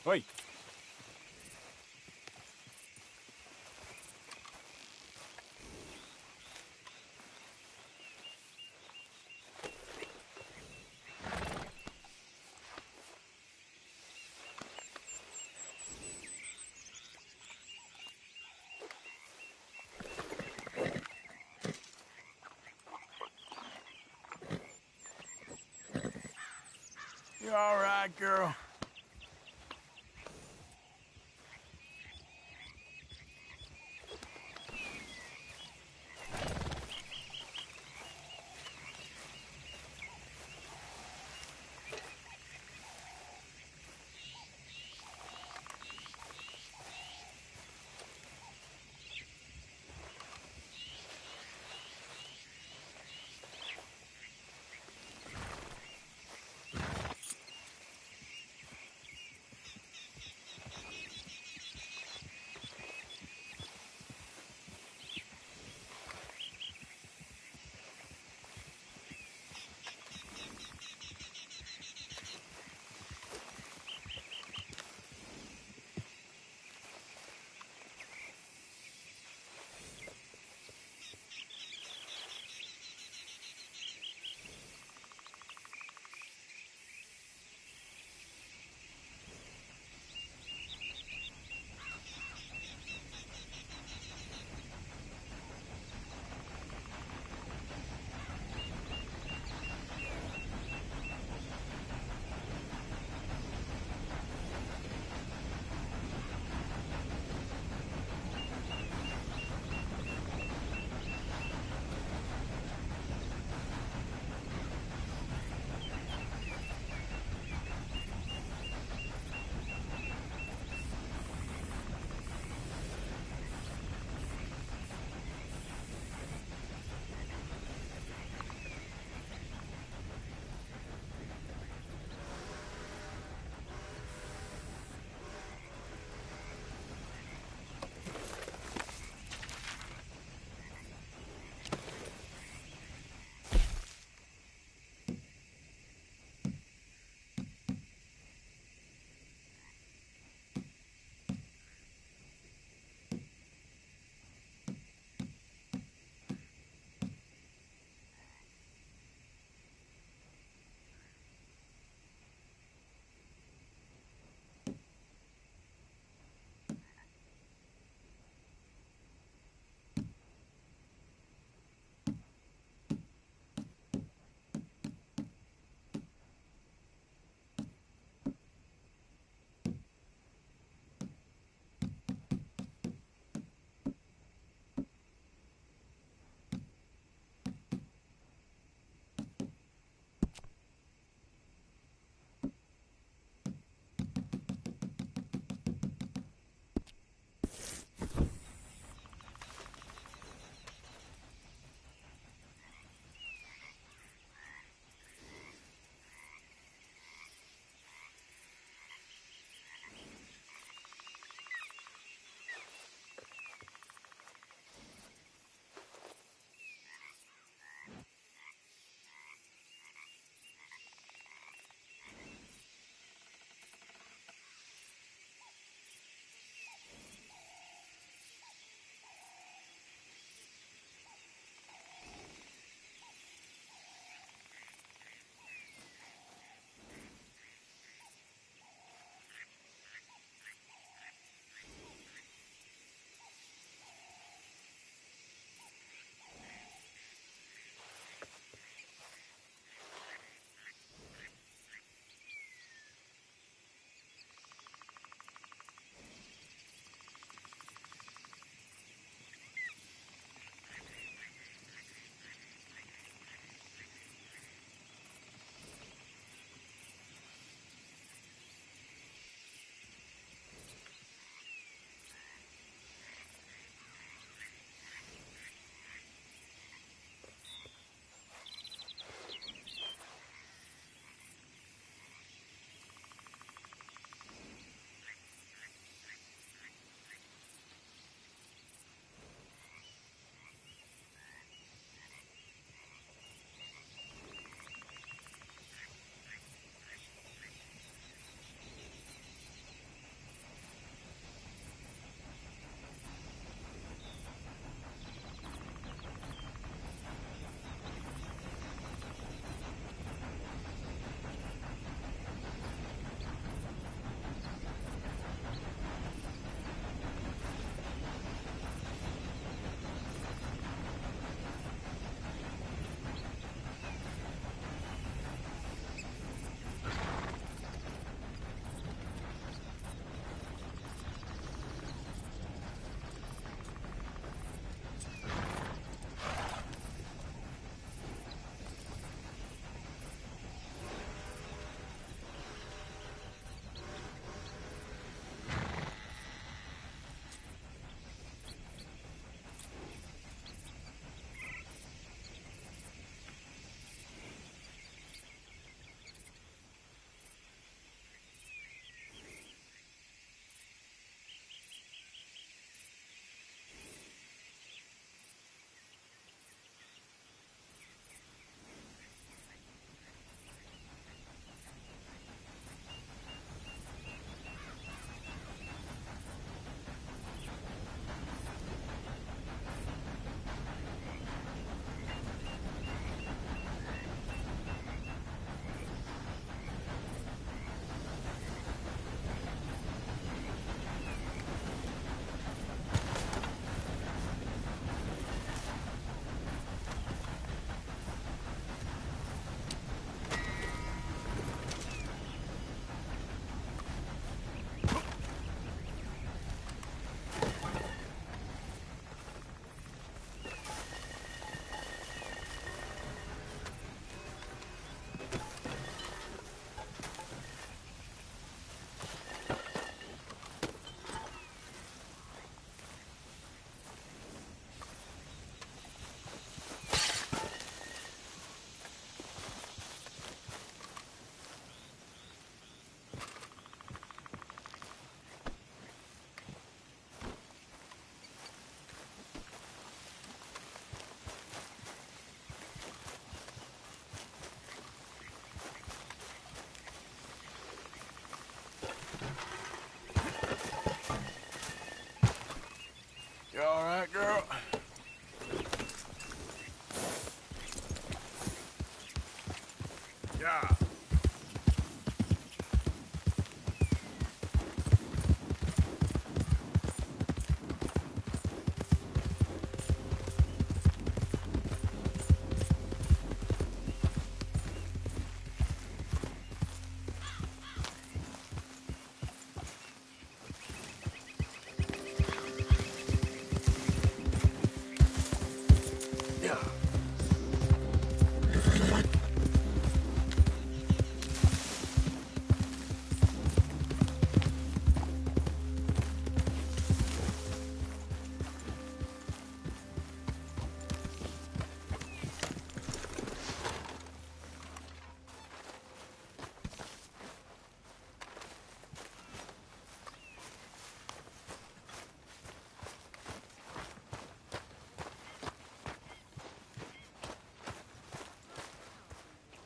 Wait. You all right, girl?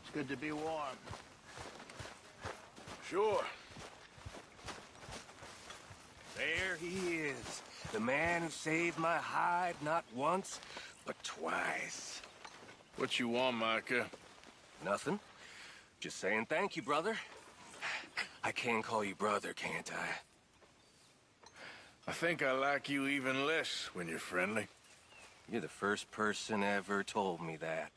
It's good to be warm. Sure. There he is. The man who saved my hide not once, but twice. What you want, Micah? Nothing. Just saying thank you, brother. I can call you brother, can't I? I think I like you even less when you're friendly. You're the first person ever told me that.